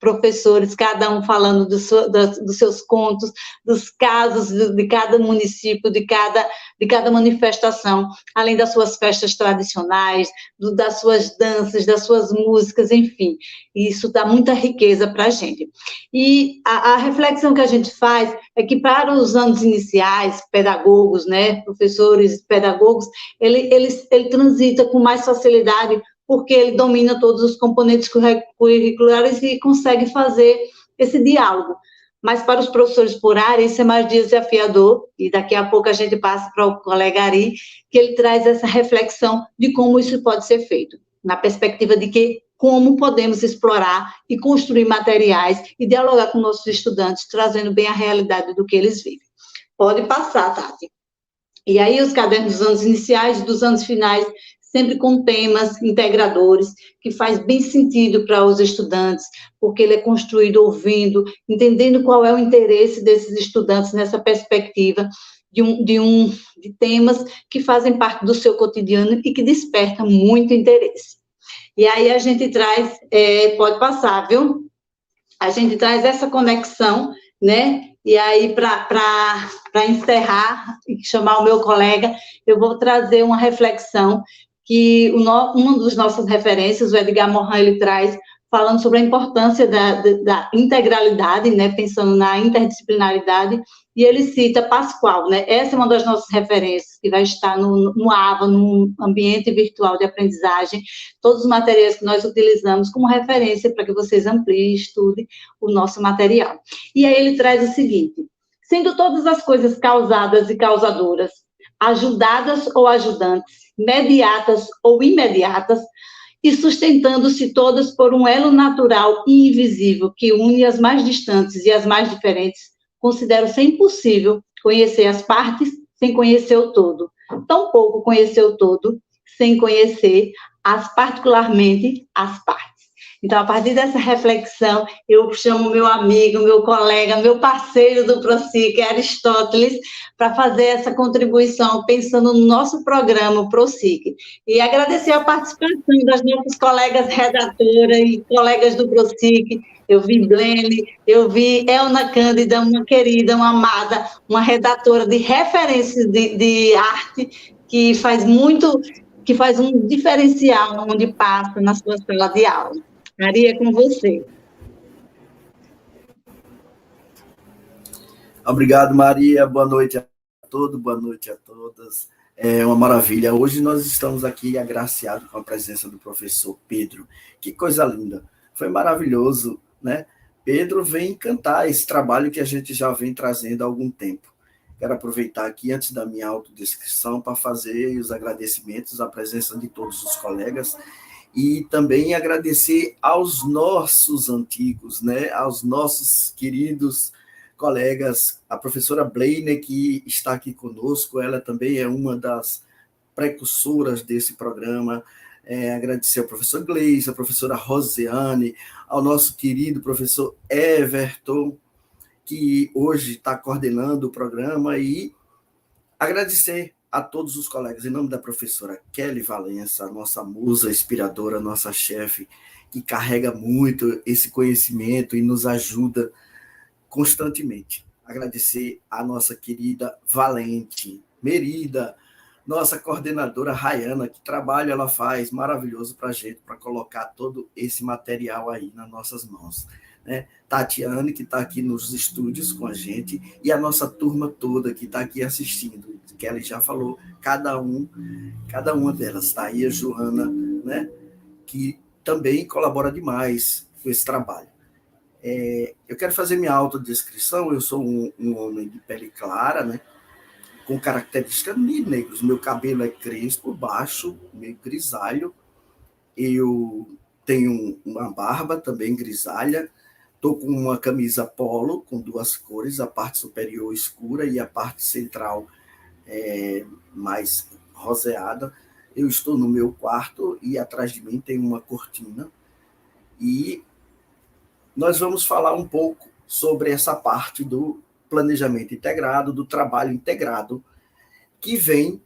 professores, cada um falando dos seus contos, dos casos de cada município, de cada manifestação, além das suas festas tradicionais, das suas danças, das suas músicas, enfim. Isso dá muita riqueza para a gente. E a reflexão que a gente faz é que para os anos iniciais, pedagogos, né, professores, pedagogos, ele transita com mais facilidade, porque ele domina todos os componentes curriculares e consegue fazer esse diálogo. Mas para os professores por área, isso é mais desafiador, e daqui a pouco a gente passa para o colega Ari, que ele traz essa reflexão de como isso pode ser feito, na perspectiva de que como podemos explorar e construir materiais e dialogar com nossos estudantes, trazendo bem a realidade do que eles vivem. Pode passar, Tati. E aí os cadernos dos anos iniciais e dos anos finais, sempre com temas integradores, que faz bem sentido para os estudantes, porque ele é construído ouvindo, entendendo qual é o interesse desses estudantes nessa perspectiva de temas que fazem parte do seu cotidiano e que despertam muito interesse. E aí a gente traz, pode passar, viu? A gente traz essa conexão, né? E aí, para encerrar e chamar o meu colega, eu vou trazer uma reflexão que uma das nossas referências, o Edgar Morin, ele traz, falando sobre a importância da integralidade, né, pensando na interdisciplinaridade, e ele cita Pascoal, né, essa é uma das nossas referências, que vai estar no AVA, no ambiente virtual de aprendizagem, todos os materiais que nós utilizamos como referência para que vocês ampliem e estudem o nosso material. E aí ele traz o seguinte: sendo todas as coisas causadas e causadoras, ajudadas ou ajudantes, mediatas ou imediatas, e sustentando-se todas por um elo natural e invisível que une as mais distantes e as mais diferentes, considero ser impossível conhecer as partes sem conhecer o todo. tampouco conhecer o todo, sem conhecer particularmente as partes. Então, a partir dessa reflexão, eu chamo meu amigo, meu colega, meu parceiro do ProSIC, Aristóteles, para fazer essa contribuição, pensando no nosso programa ProSIC. E agradecer a participação das nossas colegas redatoras e colegas do ProSIC. Eu vi Blene, eu vi Elna Cândida, uma querida, uma amada, uma redatora de referência de arte, que faz um diferencial onde passa na sua sala de aula. Maria, é com você. Obrigado, Maria. Boa noite a todos, boa noite a todas. É uma maravilha. Hoje nós estamos aqui agraciados com a presença do professor Pedro. Que coisa linda. Foi maravilhoso, né? Pedro vem cantar esse trabalho que a gente já vem trazendo há algum tempo. Quero aproveitar aqui, antes da minha autodescrição, para fazer os agradecimentos à presença de todos os colegas e também agradecer aos nossos antigos, né? Aos nossos queridos colegas, a professora Blaine, que está aqui conosco, ela também é uma das precursoras desse programa. Agradecer ao professor Gleison, a professora Rosiane, ao nosso querido professor Everton, que hoje está coordenando o programa, e agradecer a todos os colegas, em nome da professora Kelly Valença, a nossa musa inspiradora, nossa chefe, que carrega muito esse conhecimento e nos ajuda constantemente. Agradecer a nossa querida Valente Merida, nossa coordenadora Rayana, que trabalho ela faz maravilhoso para a gente, para colocar todo esse material aí nas nossas mãos. Né? Tatiane, que está aqui nos estúdios com a gente, e a nossa turma toda que está aqui assistindo, que ela já falou, cada uma delas. Está aí a Joana, né? Que também colabora demais com esse trabalho. Eu quero fazer minha autodescrição. Eu sou um homem de pele clara, né? Com características negras. Meu cabelo é crespo, baixo, meio grisalho. Eu tenho uma barba também grisalha. Estou com uma camisa polo com duas cores, a parte superior escura e a parte central mais roseada. Eu estou no meu quarto e atrás de mim tem uma cortina. E nós vamos falar um pouco sobre essa parte do planejamento integrado, do trabalho integrado, que vem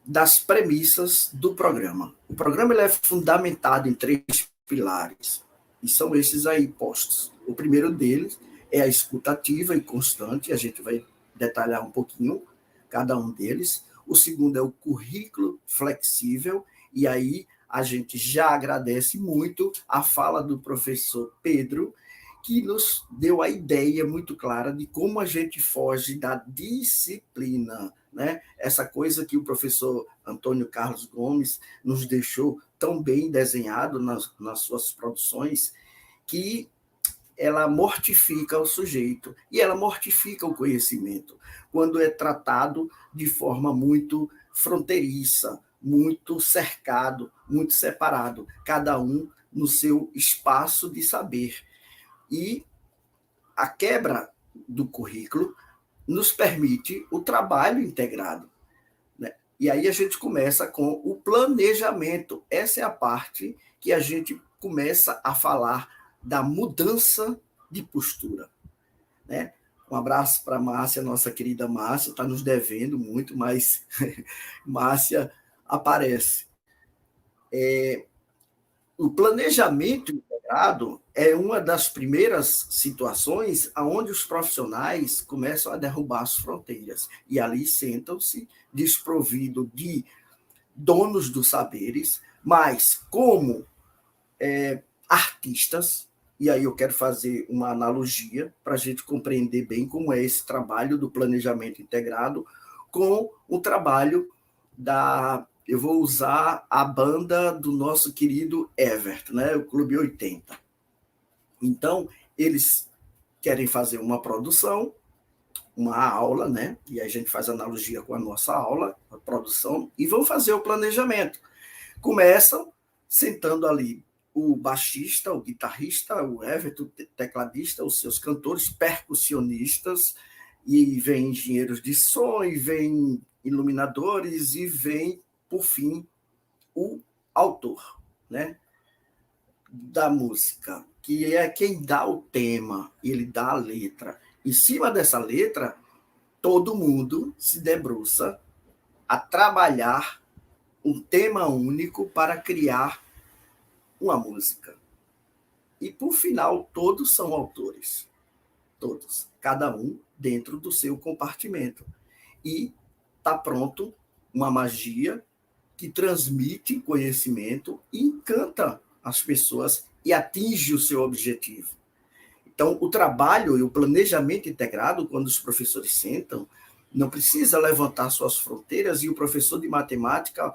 das premissas do programa. O programa ele é fundamentado em 3 pilares, e são esses aí postos. O primeiro deles é a escuta ativa e constante, a gente vai detalhar um pouquinho cada um deles. O segundo é o currículo flexível, e aí a gente já agradece muito a fala do professor Pedro, que nos deu a ideia muito clara de como a gente foge da disciplina, né? Essa coisa que o professor Antônio Carlos Gomes nos deixou tão bem desenhado nas suas produções, que ela mortifica o sujeito e ela mortifica o conhecimento quando é tratado de forma muito fronteiriça, muito cercado, muito separado, cada um no seu espaço de saber. E a quebra do currículo nos permite o trabalho integrado, né? E aí a gente começa com o planejamento. Essa é a parte que a gente começa a falar da mudança de postura, né? Um abraço para a Márcia, nossa querida Márcia, está nos devendo muito, mas Márcia aparece. O planejamento integrado é uma das primeiras situações onde os profissionais começam a derrubar as fronteiras, e ali sentam-se desprovidos de donos dos saberes, mas como artistas. E aí eu quero fazer uma analogia para a gente compreender bem como é esse trabalho do planejamento integrado com o trabalho eu vou usar a banda do nosso querido Everton, né? O Clube 80. Então, eles querem fazer uma produção, uma aula, né? E a gente faz analogia com a nossa aula, a produção, e vão fazer o planejamento. Começam sentando ali o baixista, o guitarrista, o Everton, o tecladista, os seus cantores, percussionistas, e vem engenheiros de som, e vem iluminadores, e vem, por fim, o autor, né, da música, que é quem dá o tema, ele dá a letra. Em cima dessa letra, todo mundo se debruça a trabalhar um tema único para criar uma música. E, por final, todos são autores. Todos. Cada um dentro do seu compartimento. E está pronto uma magia que transmite conhecimento e encanta as pessoas e atinge o seu objetivo. Então, o trabalho e o planejamento integrado, quando os professores sentam, não precisa levantar suas fronteiras e o professor de matemática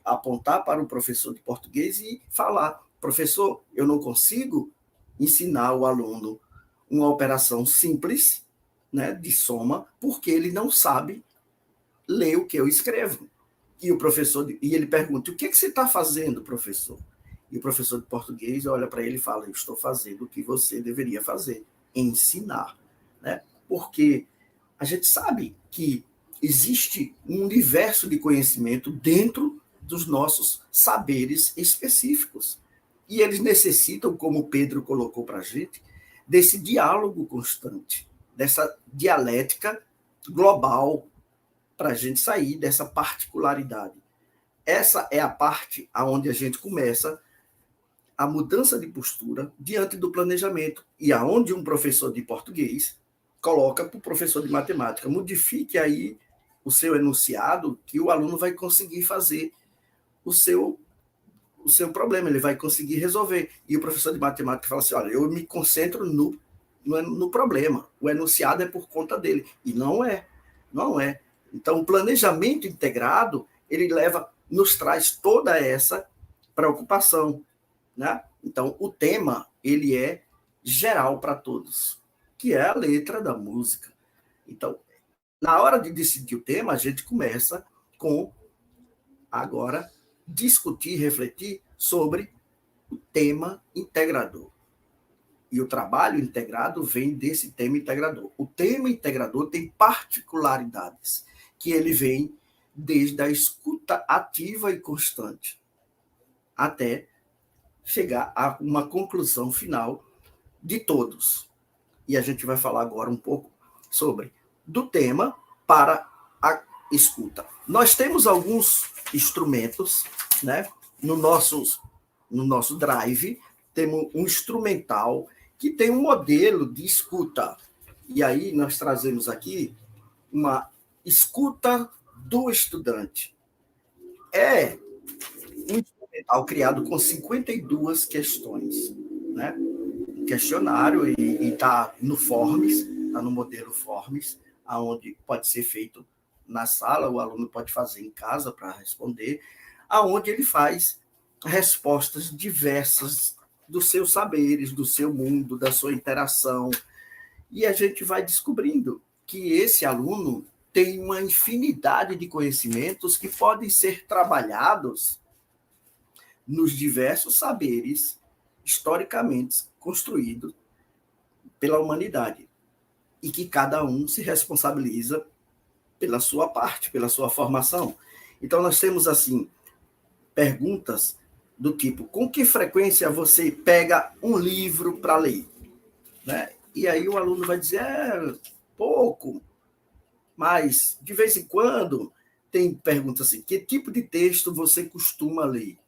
apontar para o professor de português e falar: professor, eu não consigo ensinar o aluno uma operação simples, né, de soma, porque ele não sabe ler o que eu escrevo. E o professor, e ele pergunta: o que você está fazendo, professor? E o professor de português olha para ele e fala: eu estou fazendo o que você deveria fazer, ensinar, né? Porque a gente sabe que existe um universo de conhecimento dentro dos nossos saberes específicos. E eles necessitam, como o Pedro colocou para a gente, desse diálogo constante, dessa dialética global, para a gente sair dessa particularidade. Essa é a parte onde a gente começa a mudança de postura diante do planejamento, e aonde um professor de português coloca para o professor de matemática: modifique aí o seu enunciado, que o aluno vai conseguir fazer o seu problema, ele vai conseguir resolver. E o professor de matemática fala assim: olha, eu me concentro no problema, o enunciado é por conta dele. E não é. Então, o planejamento integrado, ele nos traz toda essa preocupação, né? Então, o tema, ele é geral para todos, que é a letra da música. Então, na hora de decidir o tema, a gente começa com, agora, discutir, refletir sobre o tema integrador. E o trabalho integrado vem desse tema integrador. O tema integrador tem particularidades, que ele vem desde a escuta ativa e constante, até chegar a uma conclusão final de todos. E a gente vai falar agora um pouco sobre do tema para a escuta. Nós temos alguns instrumentos, né? No nosso drive, temos um instrumental que tem um modelo de escuta. E aí nós trazemos aqui uma escuta do estudante. É um instrumental criado com 52 questões, né? Questionário, e está no Forms, está no modelo Forms, aonde pode ser feito na sala, o aluno pode fazer em casa para responder, aonde ele faz respostas diversas dos seus saberes, do seu mundo, da sua interação, e a gente vai descobrindo que esse aluno tem uma infinidade de conhecimentos que podem ser trabalhados nos diversos saberes historicamente construídos pela humanidade, e que cada um se responsabiliza pela sua parte, pela sua formação. Então, nós temos, assim, perguntas do tipo: com que frequência você pega um livro para ler? Né? E aí o aluno vai dizer: pouco, mas de vez em quando. Tem perguntas assim: que tipo de texto você costuma ler?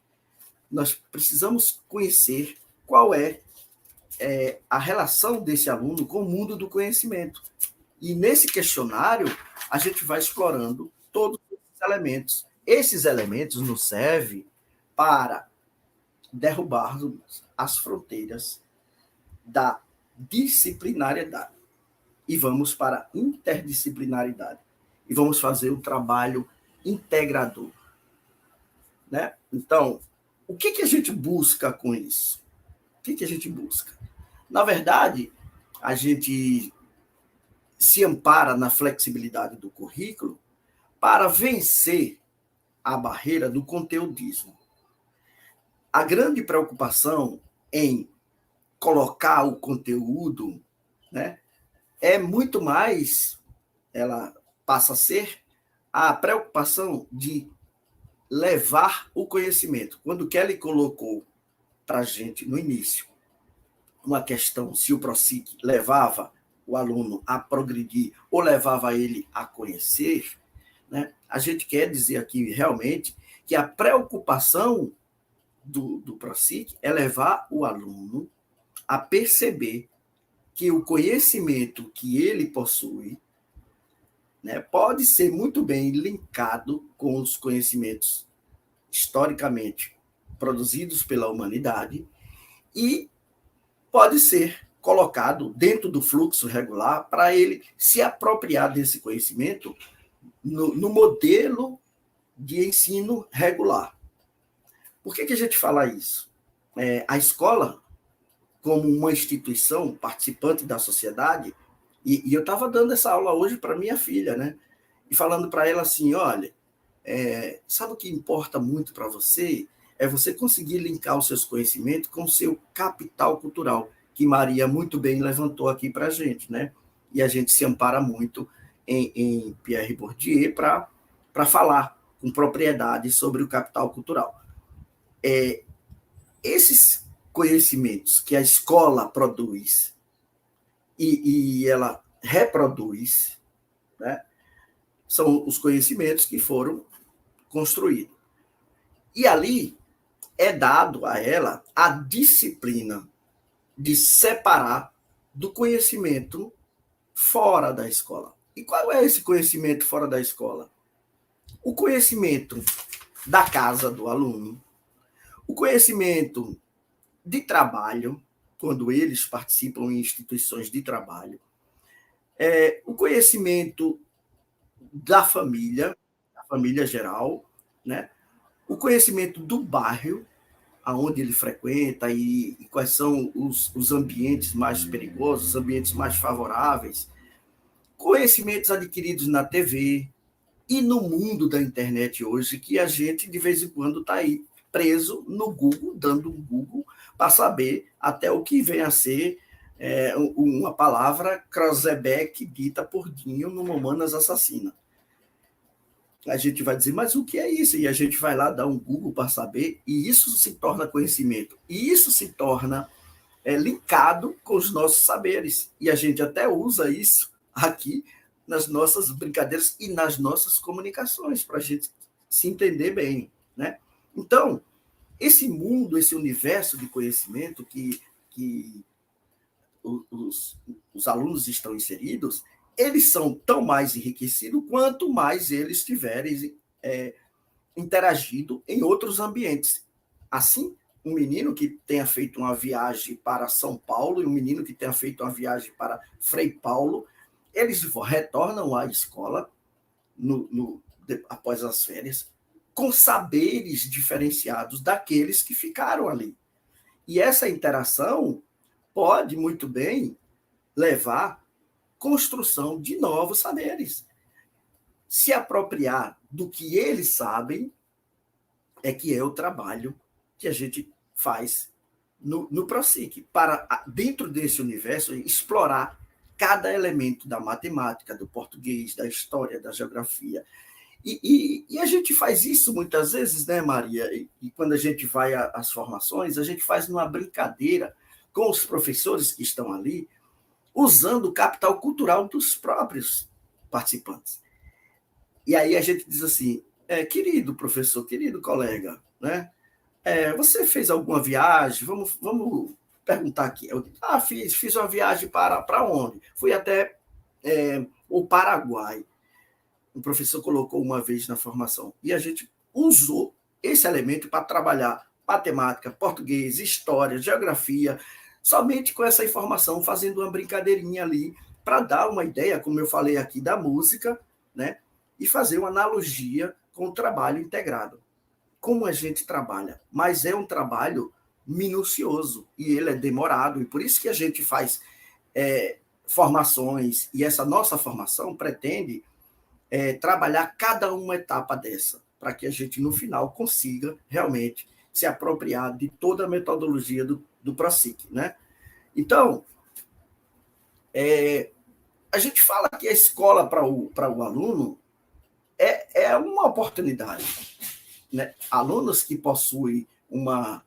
Nós precisamos conhecer qual é a relação desse aluno com o mundo do conhecimento. E nesse questionário, a gente vai explorando todos esses elementos. Esses elementos nos servem para derrubarmos as fronteiras da disciplinariedade. E vamos para a interdisciplinaridade. E vamos fazer o trabalho integrador. Né? Então, o que a gente busca com isso? O que a gente busca? Na verdade, a gente se ampara na flexibilidade do currículo para vencer a barreira do conteudismo. A grande preocupação em colocar o conteúdo, né, é muito mais ela passa a ser a preocupação de levar o conhecimento. Quando Kelly colocou para a gente, no início, uma questão se o ProSIC levava o aluno a progredir ou levava ele a conhecer, né? A gente quer dizer aqui realmente que a preocupação do ProSIC é levar o aluno a perceber que o conhecimento que ele possui, né, pode ser muito bem linkado com os conhecimentos historicamente produzidos pela humanidade e pode ser colocado dentro do fluxo regular para ele se apropriar desse conhecimento no modelo de ensino regular. Por que a gente fala isso? A escola, como uma instituição participante da sociedade, e eu estava dando essa aula hoje para minha filha, né? E falando para ela assim, olha, sabe o que importa muito para você? É você conseguir linkar os seus conhecimentos com o seu capital cultural, que Maria muito bem levantou aqui para a gente, né? E a gente se ampara muito em Pierre Bourdieu para falar com propriedade sobre o capital cultural. Esses conhecimentos que a escola produz e ela reproduz, né, são os conhecimentos que foram construídos. E ali é dado a ela a disciplina de separar do conhecimento fora da escola. E qual é esse conhecimento fora da escola? O conhecimento da casa do aluno, o conhecimento de trabalho, quando eles participam em instituições de trabalho, o conhecimento da família geral, né? O conhecimento do bairro, aonde ele frequenta e quais são os ambientes mais perigosos, os ambientes mais favoráveis, conhecimentos adquiridos na TV e no mundo da internet hoje, que a gente, de vez em quando, está aí preso no Google, dando um Google, para saber até o que vem a ser uma palavra Crozebeck dita por Dinho no Mamonas Assassina. A gente vai dizer, mas o que é isso? E a gente vai lá dar um Google para saber, e isso se torna conhecimento. E isso se torna linkado com os nossos saberes. E a gente até usa isso aqui nas nossas brincadeiras e nas nossas comunicações, para a gente se entender bem, né? Então, esse mundo, esse universo de conhecimento que os alunos estão inseridos, eles são tão mais enriquecidos quanto mais eles tiverem interagido em outros ambientes. Assim, um menino que tenha feito uma viagem para São Paulo e um menino que tenha feito uma viagem para Frei Paulo, eles retornam à escola após as férias com saberes diferenciados daqueles que ficaram ali. E essa interação pode muito bem levar à construção de novos saberes. Se apropriar do que eles sabem que é o trabalho que a gente faz no ProSIC, para, dentro desse universo, explorar cada elemento da matemática, do português, da história, da geografia. E a gente faz isso muitas vezes, né, Maria? E quando a gente vai às formações, a gente faz numa brincadeira com os professores que estão ali, usando o capital cultural dos próprios participantes. E aí a gente diz assim, querido professor, querido colega, né? Você fez alguma viagem? Vamos perguntar aqui. Fiz uma viagem para onde? Fui até o Paraguai. O professor colocou uma vez na formação. E a gente usou esse elemento para trabalhar matemática, português, história, geografia, somente com essa informação, fazendo uma brincadeirinha ali, para dar uma ideia, como eu falei aqui, da música, né? E fazer uma analogia com o trabalho integrado. Como a gente trabalha, mas é um trabalho minucioso, e ele é demorado, e por isso que a gente faz formações, e essa nossa formação pretende trabalhar cada uma etapa dessa, para que a gente, no final, consiga realmente se apropriar de toda a metodologia do ProSIC, né? Então, a gente fala que a escola para o aluno é uma oportunidade, né? Alunos que possuem uma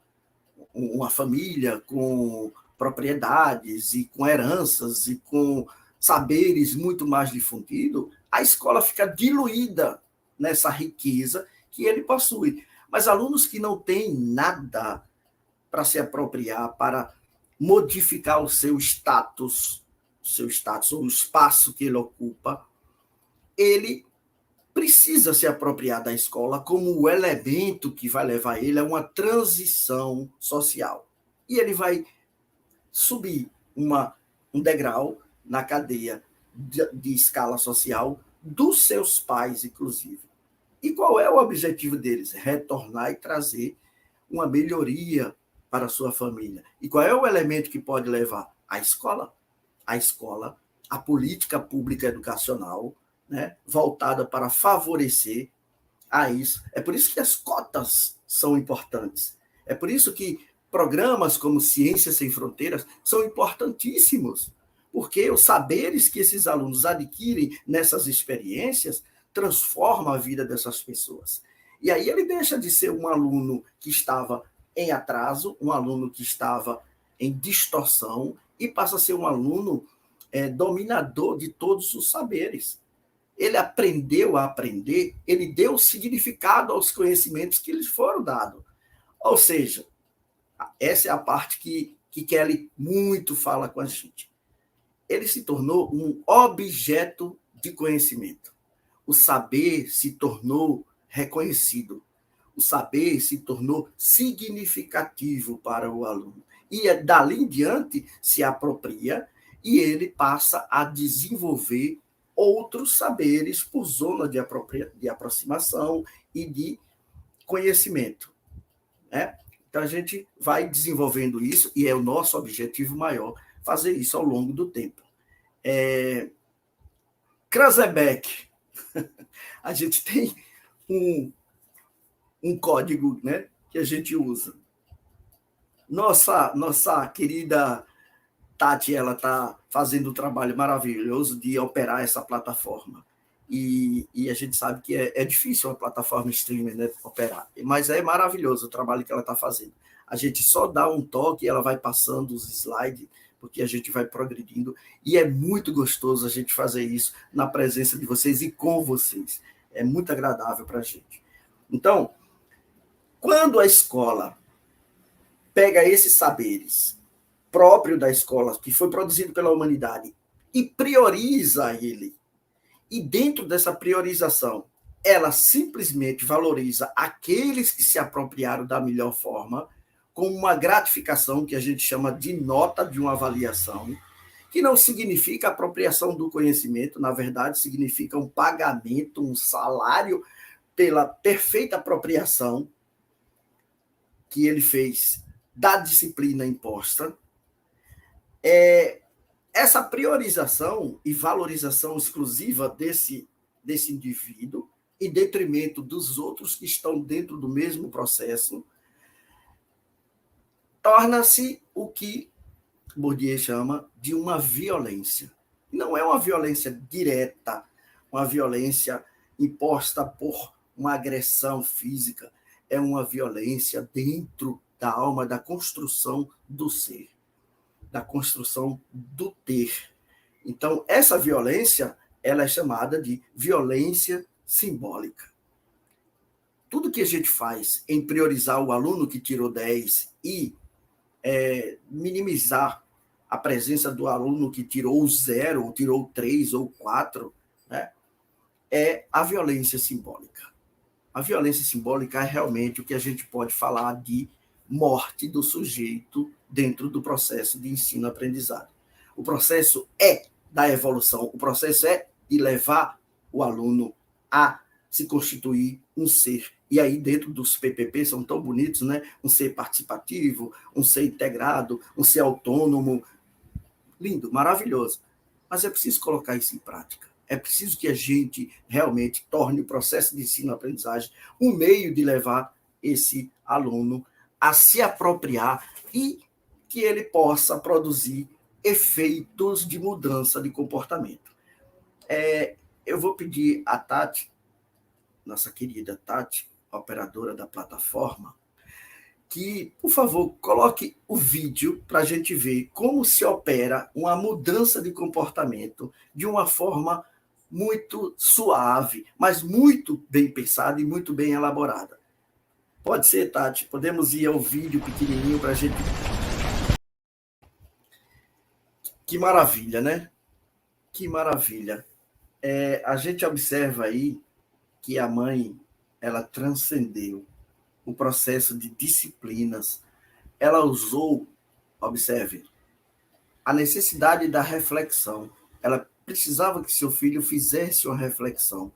família com propriedades e com heranças e com saberes muito mais difundidos, a escola fica diluída nessa riqueza que ele possui. Mas alunos que não têm nada para se apropriar, para modificar o seu status, ou o espaço que ele ocupa, ele precisa se apropriar da escola como o elemento que vai levar ele a uma transição social. E ele vai subir um degrau na cadeia de escala social dos seus pais, inclusive. E qual é o objetivo deles? Retornar e trazer uma melhoria para a sua família. E qual é o elemento que pode levar? A escola. A escola, a política pública educacional, né, voltada para favorecer a isso. É por isso que as cotas são importantes. É por isso que programas como Ciências Sem Fronteiras são importantíssimos, porque os saberes que esses alunos adquirem nessas experiências transformam a vida dessas pessoas. E aí ele deixa de ser um aluno que estava em atraso, um aluno que estava em distorção, e passa a ser um aluno dominador de todos os saberes. Ele aprendeu a aprender, ele deu significado aos conhecimentos que lhes foram dados. Ou seja, essa é a parte que Kelly muito fala com a gente. Ele se tornou um objeto de conhecimento. O saber se tornou reconhecido. O saber se tornou significativo para o aluno. E dali em diante se apropria e ele passa a desenvolver outros saberes por zona de aproximação e de conhecimento. Né? Então, a gente vai desenvolvendo isso, e é o nosso objetivo maior, fazer isso ao longo do tempo. Krasebeck, a gente tem um código, né, que a gente usa. Nossa querida Tati, ela está fazendo um trabalho maravilhoso de operar essa plataforma. E a gente sabe que é difícil uma plataforma streaming, né, operar, mas é maravilhoso o trabalho que ela está fazendo. A gente só dá um toque e ela vai passando os slides, porque a gente vai progredindo, e é muito gostoso a gente fazer isso na presença de vocês e com vocês. É muito agradável para a gente. Então, quando a escola pega esses saberes próprios da escola, que foi produzido pela humanidade, e prioriza ele, e dentro dessa priorização, ela simplesmente valoriza aqueles que se apropriaram da melhor forma, com uma gratificação que a gente chama de nota de uma avaliação, que não significa apropriação do conhecimento, na verdade, significa um pagamento, um salário pela perfeita apropriação que ele fez da disciplina imposta. Essa priorização e valorização exclusiva desse indivíduo, em detrimento dos outros que estão dentro do mesmo processo, torna-se o que Bourdieu chama de uma violência. Não é uma violência direta, uma violência imposta por uma agressão física, é uma violência dentro da alma, da construção do ser, da construção do ter. Então, essa violência, ela é chamada de violência simbólica. Tudo que a gente faz em priorizar o aluno que tirou 10 e minimizar a presença do aluno que tirou 0, ou tirou 3 ou 4, né, é a violência simbólica. A violência simbólica é realmente o que a gente pode falar de morte do sujeito dentro do processo de ensino-aprendizagem. O processo é da evolução, o processo é de levar o aluno a se constituir um ser. E aí, dentro dos PPP, são tão bonitos, né? Um ser participativo, um ser integrado, um ser autônomo. Lindo, maravilhoso. Mas é preciso colocar isso em prática. É preciso que a gente realmente torne o processo de ensino-aprendizagem um meio de levar esse aluno a se apropriar e que ele possa produzir efeitos de mudança de comportamento. Eu vou pedir a Tati, nossa querida Tati, operadora da plataforma, que, por favor, coloque o vídeo para a gente ver como se opera uma mudança de comportamento de uma forma muito suave, mas muito bem pensada e muito bem elaborada. Pode ser, Tati? Podemos ir ao vídeo pequenininho para a gente... Que maravilha, né? Que maravilha. A gente observa aí que a mãe, ela transcendeu o processo de disciplinas. Ela usou, observe, a necessidade da reflexão. Ela precisava que seu filho fizesse uma reflexão.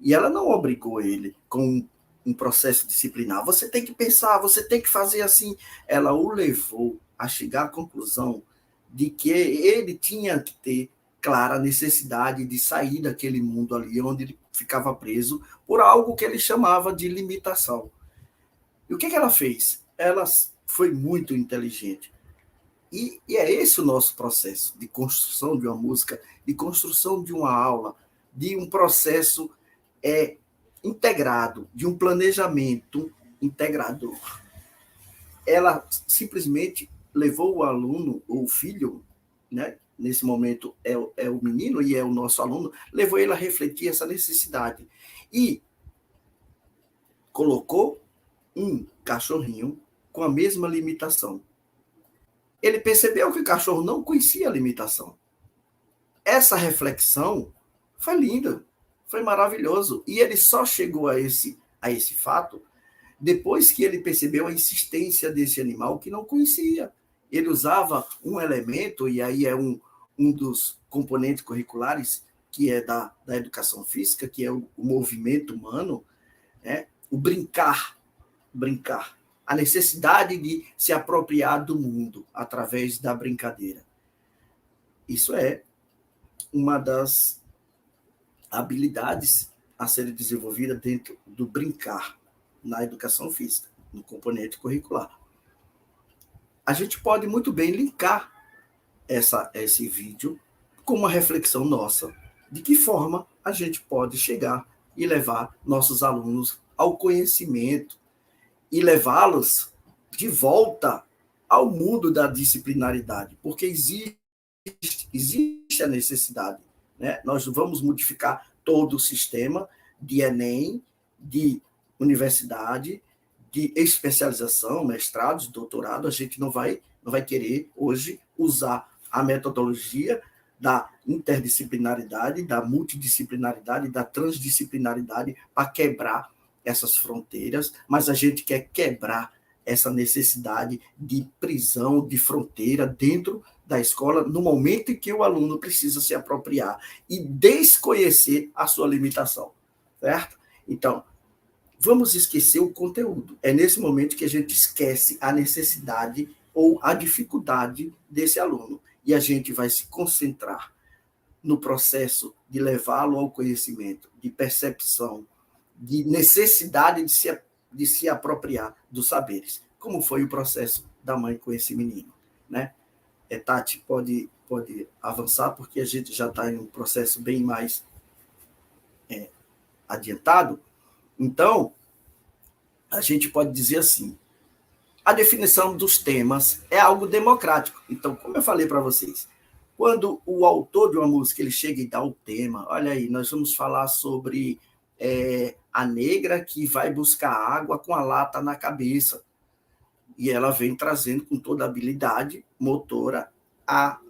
E ela não obrigou ele com um processo disciplinar. Você tem que pensar, você tem que fazer assim. Ela o levou a chegar à conclusão de que ele tinha que ter clara necessidade de sair daquele mundo ali onde ele ficava preso por algo que ele chamava de limitação. E o que ela fez? Ela foi muito inteligente. E é esse o nosso processo de construção de uma música, de construção de uma aula, de um processo integrado, de um planejamento integrador. Ela simplesmente levou o aluno, ou o filho, né? Nesse momento é o menino e é o nosso aluno, levou ele a refletir essa necessidade. E colocou um cachorrinho com a mesma limitação. Ele percebeu que o cachorro não conhecia a limitação. Essa reflexão foi linda, foi maravilhoso. E ele só chegou a esse fato depois que ele percebeu a insistência desse animal que não conhecia. Ele usava um elemento, e aí é um dos componentes curriculares, que é da educação física, que é o movimento humano, né? O brincar. A necessidade de se apropriar do mundo através da brincadeira. Isso é uma das habilidades a serem desenvolvidas dentro do brincar na educação física, no componente curricular. A gente pode muito bem linkar esse vídeo com uma reflexão nossa de que forma a gente pode chegar e levar nossos alunos ao conhecimento e levá-los de volta ao mundo da disciplinaridade, porque existe a necessidade. Né? Nós vamos modificar todo o sistema de Enem, de universidade, de especialização, mestrados, doutorado. A gente não vai querer hoje usar a metodologia da interdisciplinaridade, da multidisciplinaridade, da transdisciplinaridade para quebrar essas fronteiras, mas a gente quer quebrar essa necessidade de prisão, de fronteira dentro da escola, no momento em que o aluno precisa se apropriar e desconhecer a sua limitação, certo? Então, vamos esquecer o conteúdo. É nesse momento que a gente esquece a necessidade ou a dificuldade desse aluno. E a gente vai se concentrar no processo de levá-lo ao conhecimento, de percepção, de necessidade de se apropriar dos saberes, como foi o processo da mãe com esse menino. Né? Tati, pode avançar, porque a gente já está em um processo bem mais adiantado. Então, a gente pode dizer assim, a definição dos temas é algo democrático. Então, como eu falei para vocês, quando o autor de uma música ele chega e dá o tema, olha aí, nós vamos falar sobre a negra que vai buscar água com a lata na cabeça. E ela vem trazendo com toda a habilidade motora a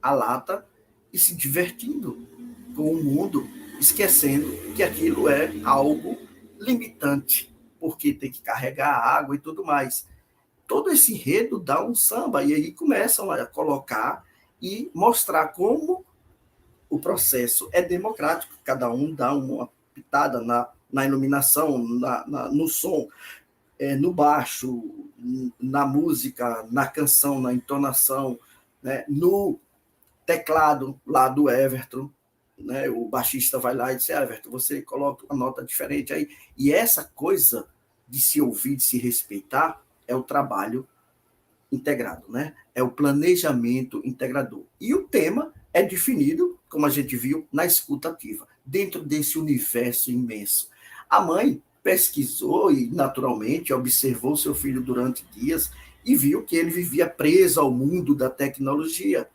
lata e se divertindo com o mundo, esquecendo que aquilo é algo limitante, porque tem que carregar água e tudo mais. Todo esse enredo dá um samba, e aí começam a colocar e mostrar como o processo é democrático, cada um dá uma pitada na iluminação, no som, no baixo, na música, na canção, na entonação, né? No teclado lá do Everton, né? O baixista vai lá e diz, Everton, você coloca uma nota diferente aí. E essa coisa de se ouvir, de se respeitar, é o trabalho integrado, né? É o planejamento integrador. E o tema é definido como a gente viu, na escuta ativa, dentro desse universo imenso. A mãe pesquisou e, naturalmente, observou seu filho durante dias e viu que ele vivia preso ao mundo da tecnologia.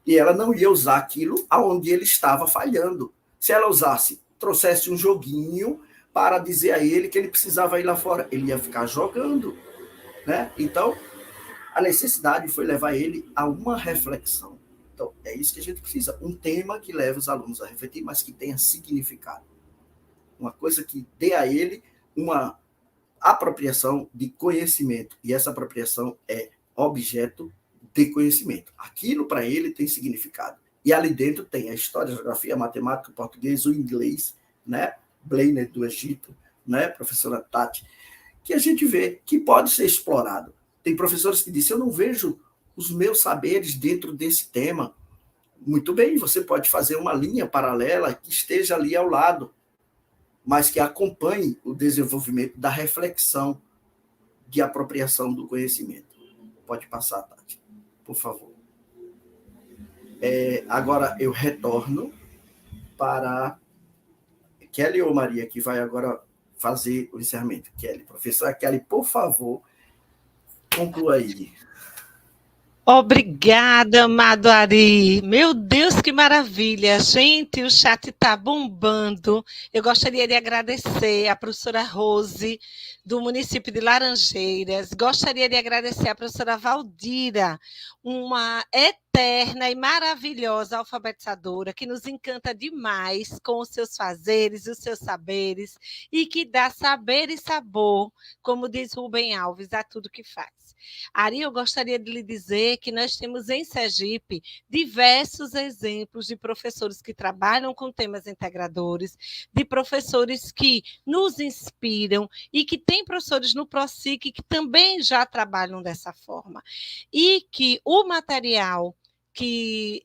E ela não ia usar aquilo aonde ele estava falhando. Se ela usasse, trouxesse um joguinho para dizer a ele que ele precisava ir lá fora, ele ia ficar jogando, né? Então, a necessidade foi levar ele a uma reflexão. Então, é isso que a gente precisa. Um tema que leve os alunos a refletir, mas que tenha significado. Uma coisa que dê a ele uma apropriação de conhecimento. E essa apropriação é objeto de conhecimento. Aquilo para ele tem significado. E ali dentro tem a história, a geografia, a matemática, o português, o inglês, né? Blainer do Egito, né? Professora Tati, que a gente vê que pode ser explorado. Tem professores que dizem, eu não vejo os meus saberes dentro desse tema. Muito bem, você pode fazer uma linha paralela que esteja ali ao lado, mas que acompanhe o desenvolvimento da reflexão de apropriação do conhecimento. Pode passar, Tati, por favor. Agora eu retorno para Kelly ou Maria, que vai agora fazer o encerramento. Kelly, professora Kelly, por favor, conclua aí. Obrigada, amado Ari. Meu Deus, que maravilha. Gente, o chat está bombando. Eu gostaria de agradecer à professora Rose, do município de Laranjeiras. Gostaria de agradecer à professora Valdira, uma eterna e maravilhosa alfabetizadora, que nos encanta demais com os seus fazeres, os seus saberes, e que dá saber e sabor, como diz Rubem Alves, a tudo que faz. Ari, eu gostaria de lhe dizer que nós temos em Sergipe diversos exemplos de professores que trabalham com temas integradores, de professores que nos inspiram e que tem professores no ProSIC que também já trabalham dessa forma. E que o material que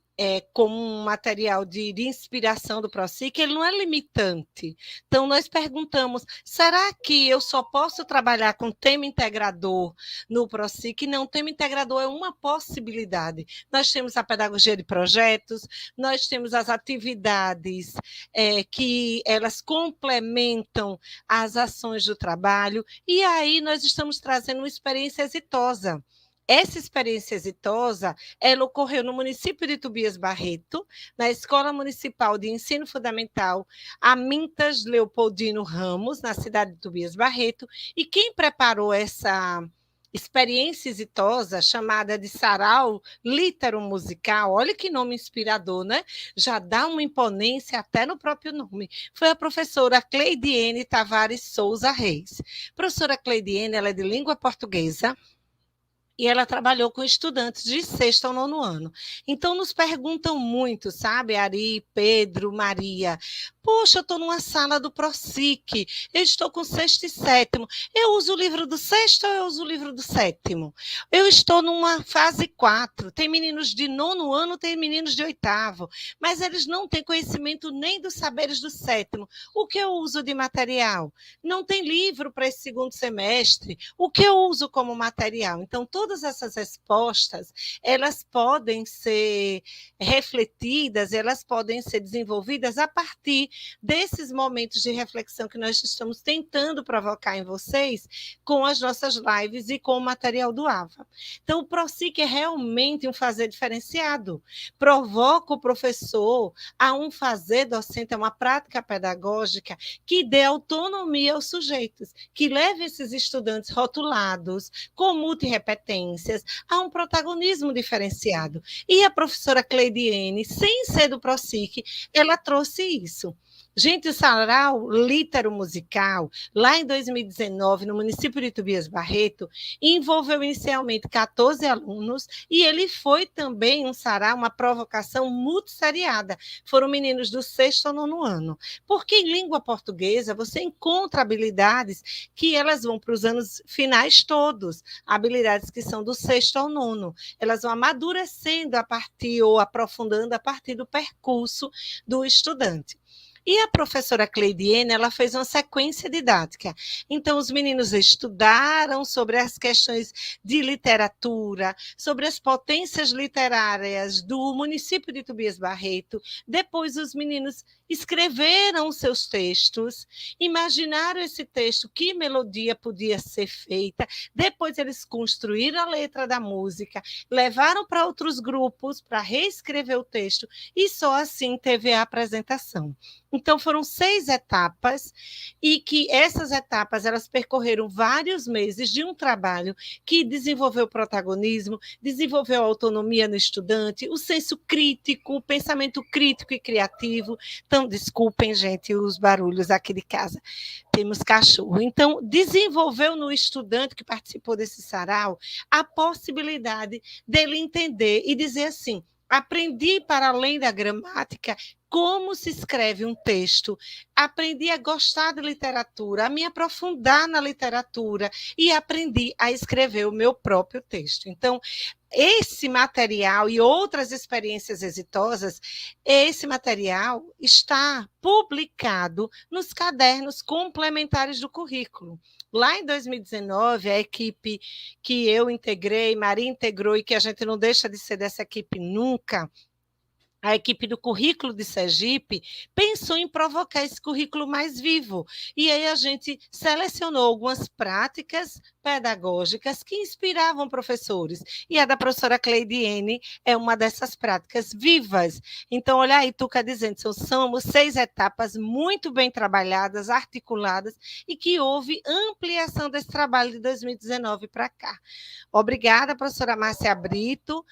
como um material de inspiração do ProSIC, ele não é limitante. Então, nós perguntamos, será que eu só posso trabalhar com tema integrador no ProSIC? Não, tema integrador é uma possibilidade. Nós temos a pedagogia de projetos, nós temos as atividades que elas complementam as ações do trabalho, e aí nós estamos trazendo uma experiência exitosa. Essa experiência exitosa, ela ocorreu no município de Tobias Barreto, na Escola Municipal de Ensino Fundamental Amintas Leopoldino Ramos, na cidade de Tobias Barreto, e quem preparou essa experiência exitosa, chamada de Sarau Lítero Musical, olha que nome inspirador, né? Já dá uma imponência até no próprio nome. Foi a professora Cleidiene Tavares Souza Reis. Professora Cleidiene, ela é de língua portuguesa, e ela trabalhou com estudantes de 6º ao 9º ano. Então, nos perguntam muito, sabe, Ari, Pedro, Maria, poxa, eu estou numa sala do ProSIC, eu estou com 6º e 7º, eu uso o livro do 6º ou eu uso o livro do 7º? Eu estou numa fase 4, tem meninos de 9º ano, tem meninos de 8º, mas eles não têm conhecimento nem dos saberes do 7º. O que eu uso de material? Não tem livro para esse 2º semestre. O que eu uso como material? Então, todas essas respostas, elas podem ser refletidas, elas podem ser desenvolvidas a partir desses momentos de reflexão que nós estamos tentando provocar em vocês com as nossas lives e com o material do AVA. Então, o ProSIC é realmente um fazer diferenciado. Provoca o professor a um fazer docente, a uma prática pedagógica que dê autonomia aos sujeitos, que leve esses estudantes rotulados, com multirrepetências, a um protagonismo diferenciado. E a professora Cleidiene, sem ser do ProSIC, ela trouxe isso. Gente, o Sarau Lítero Musical, lá em 2019, no município de Tobias Barreto, envolveu inicialmente 14 alunos e ele foi também um sarau, uma provocação multisseriada. Foram meninos do 6º ao 9º ano. Porque em língua portuguesa você encontra habilidades que elas vão para os anos finais todos, habilidades que são do 6º ao 9º. Elas vão amadurecendo a partir ou aprofundando a partir do percurso do estudante. E a professora Cleidiene, ela fez uma sequência didática. Então, os meninos estudaram sobre as questões de literatura, sobre as potências literárias do município de Tobias Barreto. Depois, os meninos escreveram seus textos, imaginaram esse texto, que melodia podia ser feita. Depois, eles construíram a letra da música, levaram para outros grupos para reescrever o texto, e só assim teve a apresentação. Então, foram 6 etapas, e que essas etapas elas percorreram vários meses de um trabalho que desenvolveu o protagonismo, desenvolveu a autonomia no estudante, o senso crítico, o pensamento crítico e criativo. Então, desculpem, gente, os barulhos aqui de casa. Temos cachorro. Então, desenvolveu no estudante que participou desse sarau a possibilidade dele entender e dizer assim: aprendi para além da gramática como se escreve um texto, aprendi a gostar de literatura, a me aprofundar na literatura e aprendi a escrever o meu próprio texto. Então, esse material e outras experiências exitosas, esse material está publicado nos cadernos complementares do currículo. Lá em 2019, a equipe que eu integrei, Maria integrou e que a gente não deixa de ser dessa equipe nunca, a equipe do currículo de Sergipe pensou em provocar esse currículo mais vivo. E aí a gente selecionou algumas práticas pedagógicas que inspiravam professores. E a da professora Cleidiene é uma dessas práticas vivas. Então, olha aí, Tuca dizendo, são 6 etapas muito bem trabalhadas, articuladas, e que houve ampliação desse trabalho de 2019 para cá. Obrigada, professora Márcia Brito,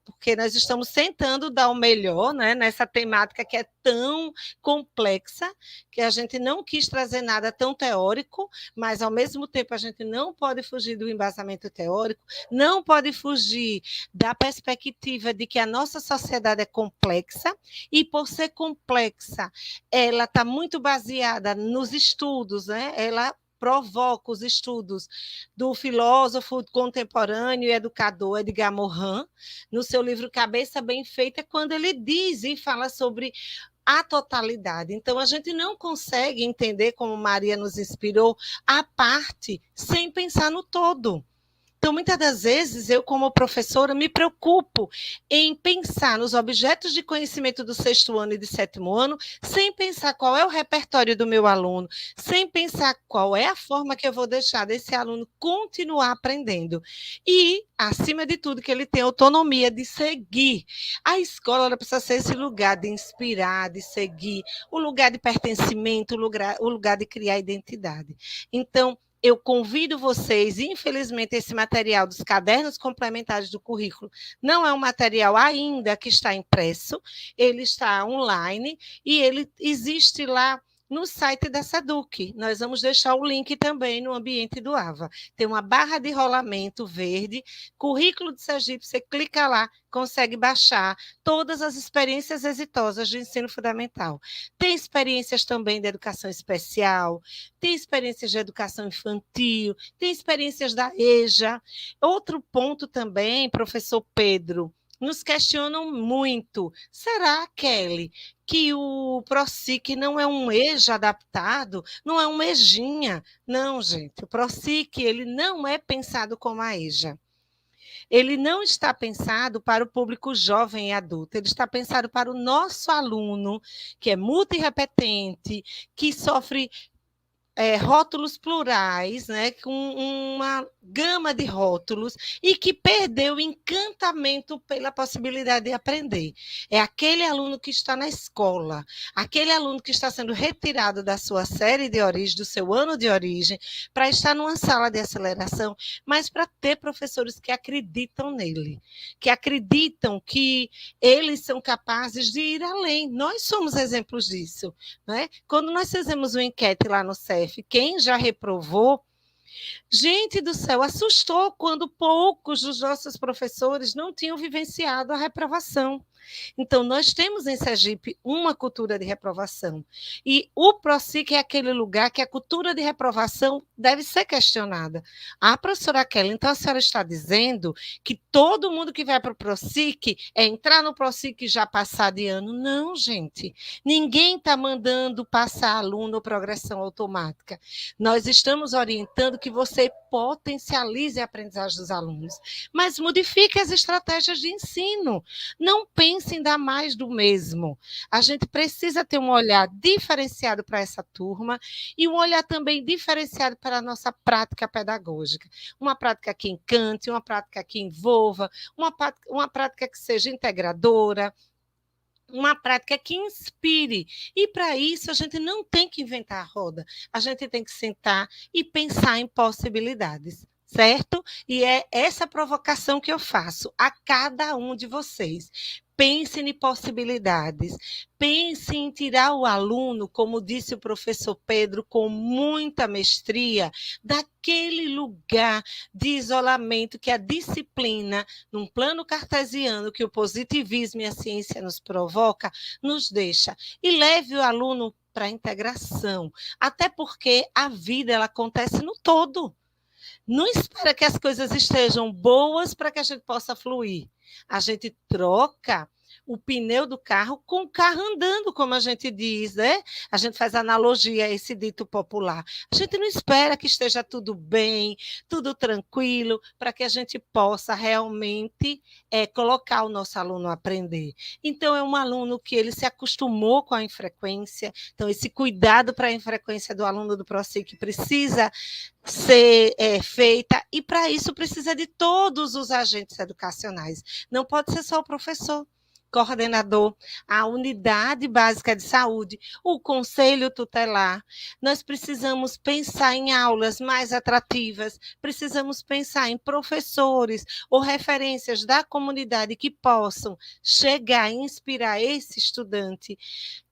porque nós estamos tentando dar o melhor, né, nessa temática que é tão complexa, que a gente não quis trazer nada tão teórico, mas, ao mesmo tempo, a gente não pode fugir do embasamento teórico, não pode fugir da perspectiva de que a nossa sociedade é complexa, e, por ser complexa, ela está muito baseada nos estudos, né? Ela provoca os estudos do filósofo contemporâneo e educador Edgar Morin, no seu livro Cabeça Bem Feita, quando ele diz e fala sobre a totalidade. Então, a gente não consegue entender, como Maria nos inspirou, a parte sem pensar no todo. Então, muitas das vezes, eu, como professora, me preocupo em pensar nos objetos de conhecimento do 6º ano e do 7º ano, sem pensar qual é o repertório do meu aluno, sem pensar qual é a forma que eu vou deixar desse aluno continuar aprendendo. E, acima de tudo, que ele tenha autonomia de seguir. A escola precisa ser esse lugar de inspirar, de seguir, o lugar de pertencimento, o lugar de criar identidade. Então, eu convido vocês, infelizmente, esse material dos cadernos complementares do currículo não é um material ainda que está impresso, ele está online e ele existe lá no site da SEDUC. Nós vamos deixar o link também no ambiente do AVA. Tem uma barra de rolamento verde, currículo de Sergipe, você clica lá, consegue baixar todas as experiências exitosas de ensino fundamental. Tem experiências também de educação especial, tem experiências de educação infantil, tem experiências da EJA. Outro ponto também, professor Pedro, nos questionam muito. Será, Kelly, que o PROSIC não é um EJA adaptado? Não é uma EJinha? Não, gente. O PROSIC ele não é pensado como a EJA. Ele não está pensado para o público jovem e adulto, ele está pensado para o nosso aluno, que é multirrepetente, que sofre rótulos plurais, né, com uma gama de rótulos, e que perdeu o encantamento pela possibilidade de aprender. É aquele aluno que está na escola, aquele aluno que está sendo retirado da sua série de origem, do seu ano de origem, para estar numa sala de aceleração, mas para ter professores que acreditam nele, que acreditam que eles são capazes de ir além. Nós somos exemplos disso, né? Quando nós fizemos uma enquete lá no CEF, quem já reprovou, gente do céu, assustou quando poucos dos nossos professores não tinham vivenciado a reprovação. Então, nós temos em Sergipe uma cultura de reprovação. E o PROSIC é aquele lugar que a cultura de reprovação deve ser questionada. Professora Kelly, então a senhora está dizendo que todo mundo que vai para o PROSIC é entrar no PROSIC e já passar de ano? Não, gente. Ninguém está mandando passar aluno progressão automática. Nós estamos orientando que você potencialize a aprendizagem dos alunos, mas modifique as estratégias de ensino. Não pense em dar mais do mesmo. A gente precisa ter um olhar diferenciado para essa turma e um olhar também diferenciado para a nossa prática pedagógica. Uma prática que encante, uma prática que envolva, uma prática que seja integradora, uma prática que inspire. E, para isso, a gente não tem que inventar a roda. A gente tem que sentar e pensar em possibilidades, certo? E é essa provocação que eu faço a cada um de vocês. Pense em possibilidades, pense em tirar o aluno, como disse o professor Pedro, com muita mestria, daquele lugar de isolamento que a disciplina, num plano cartesiano que o positivismo e a ciência nos provoca, nos deixa. E leve o aluno para a integração, até porque a vida ela acontece no todo. Não espera que as coisas estejam boas para que a gente possa fluir. A gente troca o pneu do carro com o carro andando, como a gente diz, né? A gente faz analogia a esse dito popular. A gente não espera que esteja tudo bem, tudo tranquilo, para que a gente possa realmente colocar o nosso aluno a aprender. Então, é um aluno que ele se acostumou com a infrequência, então esse cuidado para a infrequência do aluno do PROSIC precisa ser feita, e para isso precisa de todos os agentes educacionais. Não pode ser só o professor, coordenador, a unidade básica de saúde, o conselho tutelar. Nós precisamos pensar em aulas mais atrativas, precisamos pensar em professores ou referências da comunidade que possam chegar e inspirar esse estudante,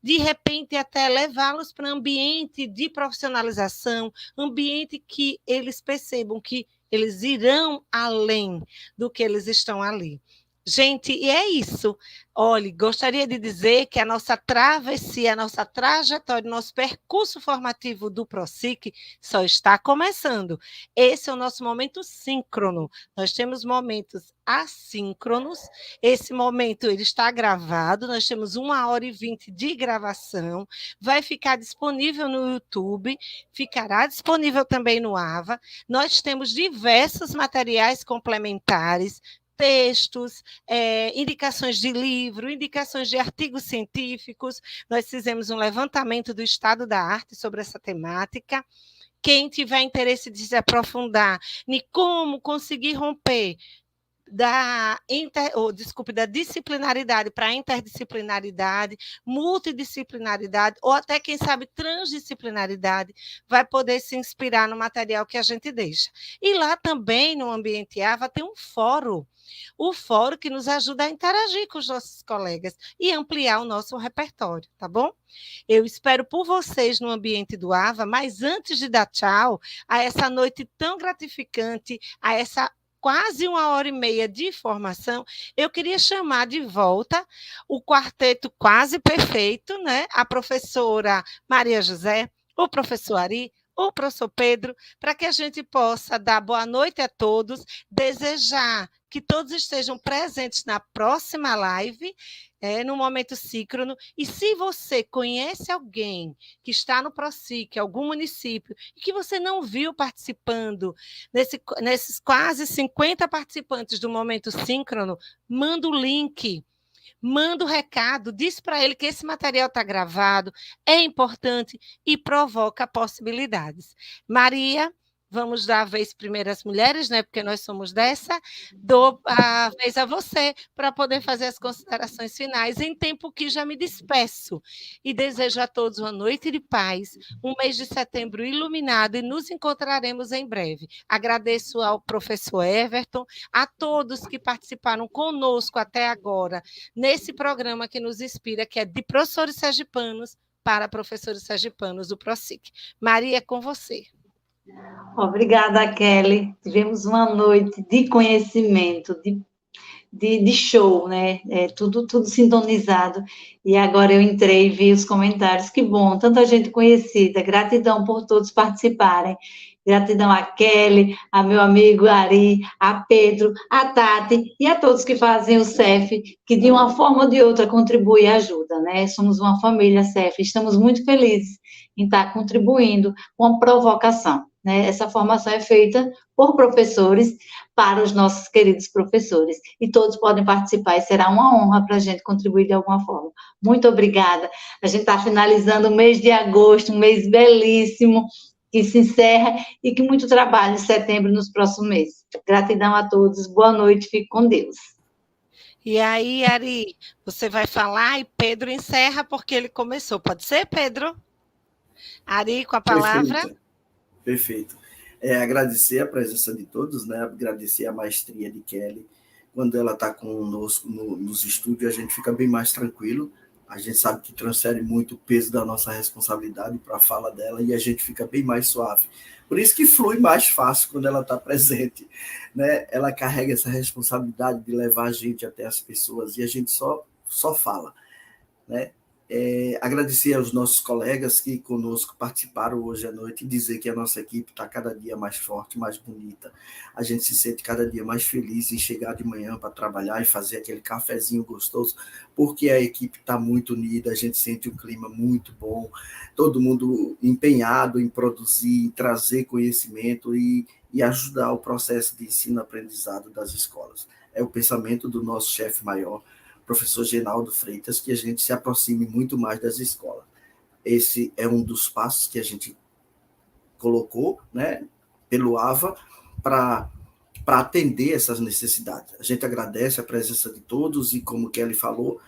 de repente até levá-los para um ambiente de profissionalização, ambiente que eles percebam que eles irão além do que eles estão ali. Gente, e é isso. Olha, gostaria de dizer que a nossa travessia, a nossa trajetória, nosso percurso formativo do PROSIC só está começando. Esse é o nosso momento síncrono. Nós temos momentos assíncronos. Esse momento ele está gravado, nós temos 1h20 de gravação, vai ficar disponível no YouTube, ficará disponível também no AVA. Nós temos diversos materiais complementares, textos, indicações de livro, indicações de artigos científicos. Nós fizemos um levantamento do estado da arte sobre essa temática. Quem tiver interesse de se aprofundar em como conseguir romper da disciplinaridade para a interdisciplinaridade, multidisciplinaridade, ou até, quem sabe, transdisciplinaridade, vai poder se inspirar no material que a gente deixa. E lá também, no Ambiente AVA, tem um fórum, o fórum que nos ajuda a interagir com os nossos colegas e ampliar o nosso repertório, tá bom? Eu espero por vocês no Ambiente do AVA, mas antes de dar tchau a essa noite tão gratificante, a essa quase 1h30 de formação, eu queria chamar de volta o quarteto quase perfeito, né? A professora Maria José, o professor Ari, o professor Pedro, para que a gente possa dar boa noite a todos, desejar que todos estejam presentes na próxima live, no momento síncrono. E se você conhece alguém que está no PROSIC, algum município, e que você não viu participando, nesses quase 50 participantes do momento síncrono, manda o link, manda o recado, diz para ele que esse material está gravado, é importante e provoca possibilidades. Maria, vamos dar a vez primeiro às mulheres, né? Porque nós somos dessa. Dou a vez a você para poder fazer as considerações finais, em tempo que já me despeço. E desejo a todos uma noite de paz, um mês de setembro iluminado, e nos encontraremos em breve. Agradeço ao professor Everton, a todos que participaram conosco até agora, nesse programa que nos inspira, que é de professores sergipanos para professores sergipanos do PROSIC. Maria, é com você. Obrigada, Kelly. Tivemos uma noite de conhecimento, de show, né? Tudo sintonizado. E agora eu entrei e vi os comentários. Que bom, tanta gente conhecida. Gratidão por todos participarem. Gratidão a Kelly, a meu amigo Ari, a Pedro, a Tati e a todos que fazem o CEF, que de uma forma ou de outra contribuem e ajudam, né? Somos uma família CEF, estamos muito felizes em estar contribuindo com a provocação, né? Essa formação é feita por professores para os nossos queridos professores, e todos podem participar, e será uma honra para a gente contribuir de alguma forma. Muito obrigada. A gente está finalizando o mês de agosto, um mês belíssimo, que se encerra e que muito trabalho em setembro nos próximos meses. Gratidão a todos, boa noite, fique com Deus. E aí, Ari, você vai falar e Pedro encerra porque ele começou. Pode ser, Pedro? Ari, com a palavra. Perfeito. Agradecer a presença de todos, né? Agradecer a maestria de Kelly. Quando ela está conosco nos estúdios, a gente fica bem mais tranquilo. A gente sabe que transfere muito o peso da nossa responsabilidade para a fala dela e a gente fica bem mais suave. Por isso que flui mais fácil quando ela está presente, né? Ela carrega essa responsabilidade de levar a gente até as pessoas e a gente só fala, né? Agradecer aos nossos colegas que conosco participaram hoje à noite e dizer que a nossa equipe está cada dia mais forte, mais bonita. A gente se sente cada dia mais feliz em chegar de manhã para trabalhar e fazer aquele cafezinho gostoso, porque a equipe está muito unida, a gente sente um clima muito bom, todo mundo empenhado em produzir, em trazer conhecimento e ajudar o processo de ensino-aprendizado das escolas. É o pensamento do nosso chefe maior, professor Genaldo Freitas, que a gente se aproxime muito mais das escolas. Esse é um dos passos que a gente colocou, né, pelo AVA, para atender essas necessidades. A gente agradece a presença de todos e, como Kelly falou,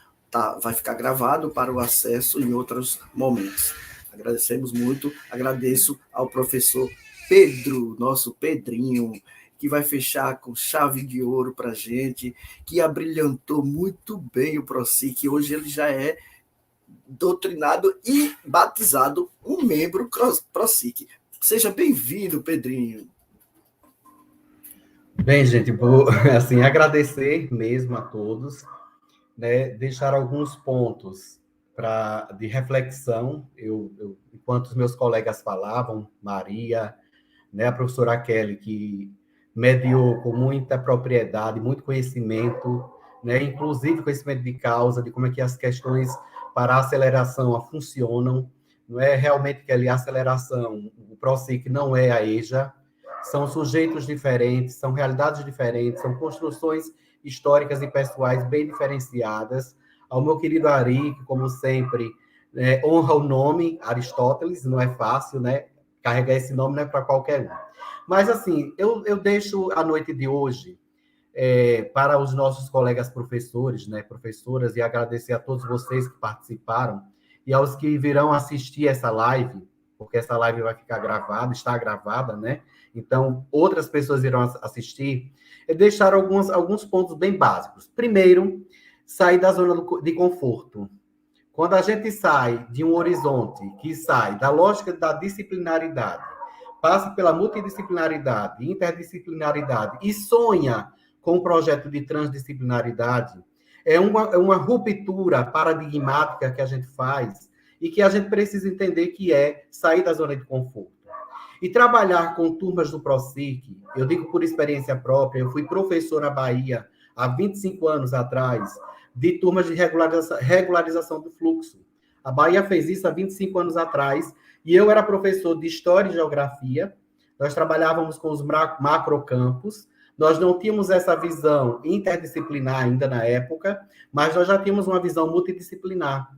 vai ficar gravado para o acesso em outros momentos. Agradecemos muito, agradeço ao professor Pedro, nosso Pedrinho, que vai fechar com chave de ouro para a gente, que abrilhantou muito bem o ProSIC. Hoje ele já é doutrinado e batizado um membro ProSIC. Seja bem-vindo, Pedrinho. Bem, gente, vou assim, agradecer mesmo a todos, né, deixar alguns pontos de reflexão. Enquanto os meus colegas falavam, Maria, né, a professora Kelly, que mediou com muita propriedade, muito conhecimento, né? Inclusive conhecimento de causa, de como é que as questões para a aceleração funcionam. Não é realmente que ali a aceleração, o ProSIC não é a EJA, são sujeitos diferentes, são realidades diferentes, são construções históricas e pessoais bem diferenciadas. Ao meu querido Ari, que, como sempre, honra o nome Aristóteles, não é fácil, né? Carregar esse nome não é para qualquer um. Mas, assim, eu deixo a noite de hoje para os nossos colegas professores, né, professoras, e agradecer a todos vocês que participaram e aos que virão assistir essa live, porque essa live vai ficar gravada, está gravada, né? Então, outras pessoas irão assistir, deixar alguns pontos bem básicos. Primeiro, sair da zona de conforto. Quando a gente sai de um horizonte que sai da lógica da disciplinaridade, passa pela multidisciplinaridade, interdisciplinaridade e sonha com um projeto de transdisciplinaridade, é uma ruptura paradigmática que a gente faz e que a gente precisa entender que é sair da zona de conforto. E trabalhar com turmas do ProSIC, eu digo por experiência própria, eu fui professor na Bahia há 25 anos atrás, de turmas de regularização do fluxo. A Bahia fez isso há 25 anos atrás, e eu era professor de História e Geografia, nós trabalhávamos com os macrocampos, nós não tínhamos essa visão interdisciplinar ainda na época, mas nós já tínhamos uma visão multidisciplinar.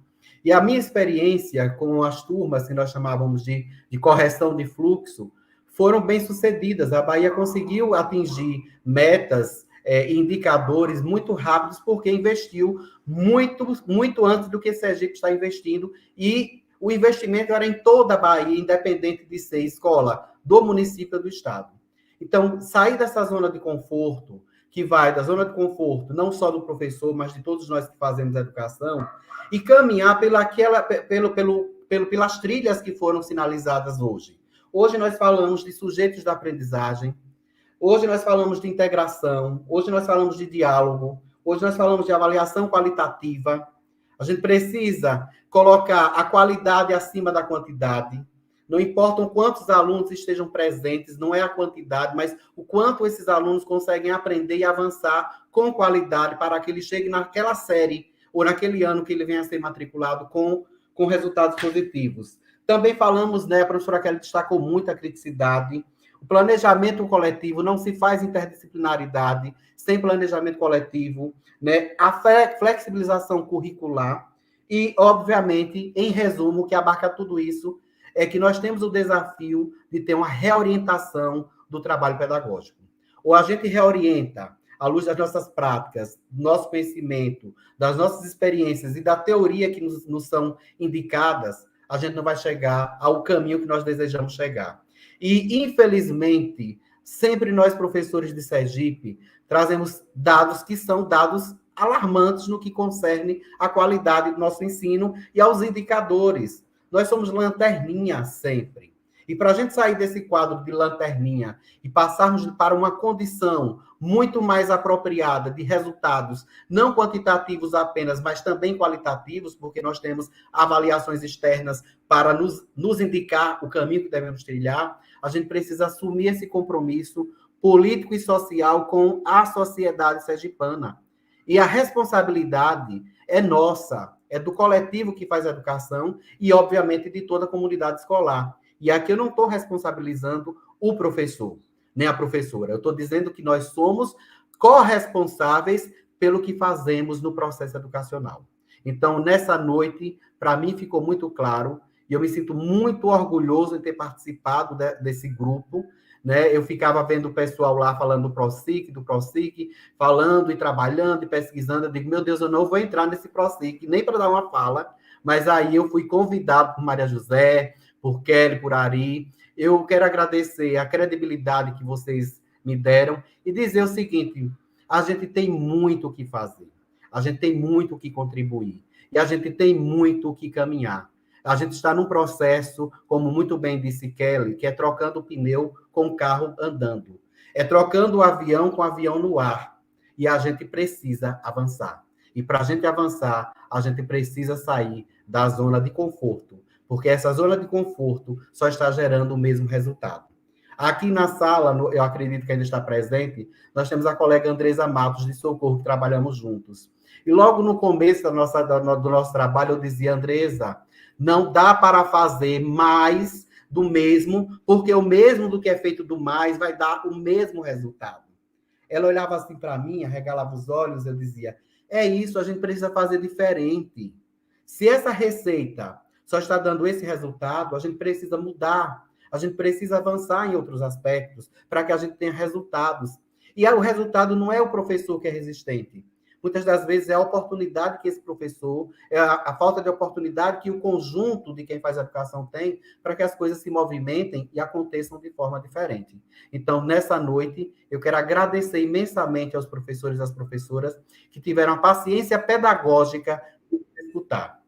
E a minha experiência com as turmas, que nós chamávamos de correção de fluxo, foram bem-sucedidas. A Bahia conseguiu atingir metas, indicadores muito rápidos, porque investiu muito antes do que Sergipe está investindo, e o investimento era em toda a Bahia, independente de ser escola do município ou do estado. Então, sair dessa zona de conforto, que vai da zona de conforto, não só do professor, mas de todos nós que fazemos educação, e caminhar pelas trilhas que foram sinalizadas hoje. Hoje nós falamos de sujeitos da aprendizagem, hoje nós falamos de integração, hoje nós falamos de diálogo, Hoje nós falamos de avaliação qualitativa. A gente precisa colocar a qualidade acima da quantidade. Não importam quantos alunos estejam presentes, não é a quantidade, mas o quanto esses alunos conseguem aprender e avançar com qualidade para que ele chegue naquela série ou naquele ano que ele venha a ser matriculado com resultados positivos. Também falamos, né, a professora Kelly destacou muito a criticidade. O planejamento coletivo não se faz interdisciplinaridade sem planejamento coletivo, né? A flexibilização curricular e, obviamente, em resumo, que abarca tudo isso, é que nós temos o desafio de ter uma reorientação do trabalho pedagógico. Ou a gente reorienta à luz das nossas práticas, do nosso conhecimento, das nossas experiências e da teoria que nos são indicadas, a gente não vai chegar ao caminho que nós desejamos chegar. E, infelizmente, sempre nós, professores de Sergipe, trazemos dados que são dados alarmantes no que concerne à qualidade do nosso ensino e aos indicadores. Nós somos lanterninha sempre. E para a gente sair desse quadro de lanterninha e passarmos para uma condição muito mais apropriada de resultados, não quantitativos apenas, mas também qualitativos, porque nós temos avaliações externas para nos indicar o caminho que devemos trilhar, a gente precisa assumir esse compromisso político e social com a sociedade sergipana. E a responsabilidade é nossa, é do coletivo que faz a educação e, obviamente, de toda a comunidade escolar. E aqui eu não estou responsabilizando o professor, nem a professora. Eu estou dizendo que nós somos corresponsáveis pelo que fazemos no processo educacional. Então, nessa noite, para mim ficou muito claro, e eu me sinto muito orgulhoso de ter participado desse grupo, né? Eu ficava vendo o pessoal lá falando do PROSIC, falando e trabalhando e pesquisando. Eu digo, meu Deus, eu não vou entrar nesse PROSIC, nem para dar uma fala, mas aí eu fui convidado por Maria José, por Kelly, por Ari. Eu quero agradecer a credibilidade que vocês me deram e dizer o seguinte, a gente tem muito o que fazer, a gente tem muito o que contribuir e a gente tem muito o que caminhar. A gente está num processo, como muito bem disse Kelly, que é trocando o pneu com o carro andando. É trocando o avião com o avião no ar. E a gente precisa avançar. E para a gente avançar, a gente precisa sair da zona de conforto. Porque essa zona de conforto só está gerando o mesmo resultado. Aqui na sala, eu acredito que ainda está presente, nós temos a colega Andresa Matos, de Socorro, que trabalhamos juntos. E logo no começo do nosso trabalho, eu dizia, Andresa, não dá para fazer mais do mesmo, porque o mesmo do que é feito do mais vai dar o mesmo resultado. Ela olhava assim para mim, arregalava os olhos, eu dizia, é isso, a gente precisa fazer diferente. Se essa receita só está dando esse resultado, a gente precisa mudar, a gente precisa avançar em outros aspectos para que a gente tenha resultados. E o resultado não é o professor que é resistente. Muitas das vezes é a oportunidade que esse professor, é a falta de oportunidade que o conjunto de quem faz a educação tem para que as coisas se movimentem e aconteçam de forma diferente. Então, nessa noite, eu quero agradecer imensamente aos professores e às professoras que tiveram a paciência pedagógica de escutar.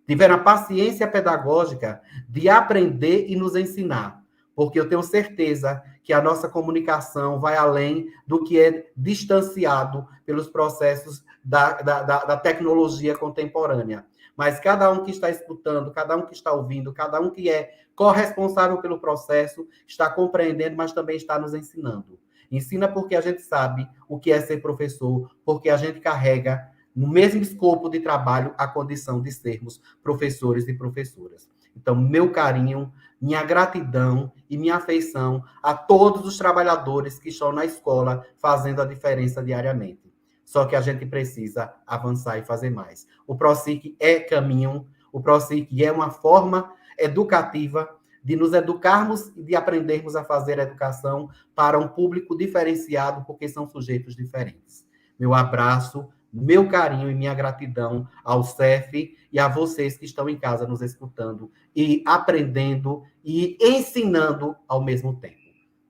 Tiveram a paciência pedagógica de aprender e nos ensinar. Porque eu tenho certeza que a nossa comunicação vai além do que é distanciado pelos processos da tecnologia contemporânea. Mas cada um que está escutando, cada um que está ouvindo, cada um que é corresponsável pelo processo, está compreendendo, mas também está nos ensinando. Ensina porque a gente sabe o que é ser professor, porque a gente carrega no mesmo escopo de trabalho a condição de sermos professores e professoras. Então, meu carinho, minha gratidão e minha afeição a todos os trabalhadores que estão na escola fazendo a diferença diariamente. Só que a gente precisa avançar e fazer mais. O PROSIC é caminho, o PROSIC é uma forma educativa de nos educarmos e de aprendermos a fazer a educação para um público diferenciado, porque são sujeitos diferentes. Meu abraço, meu carinho e minha gratidão ao CEF e a vocês que estão em casa nos escutando e aprendendo e ensinando ao mesmo tempo.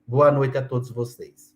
Boa noite a todos vocês.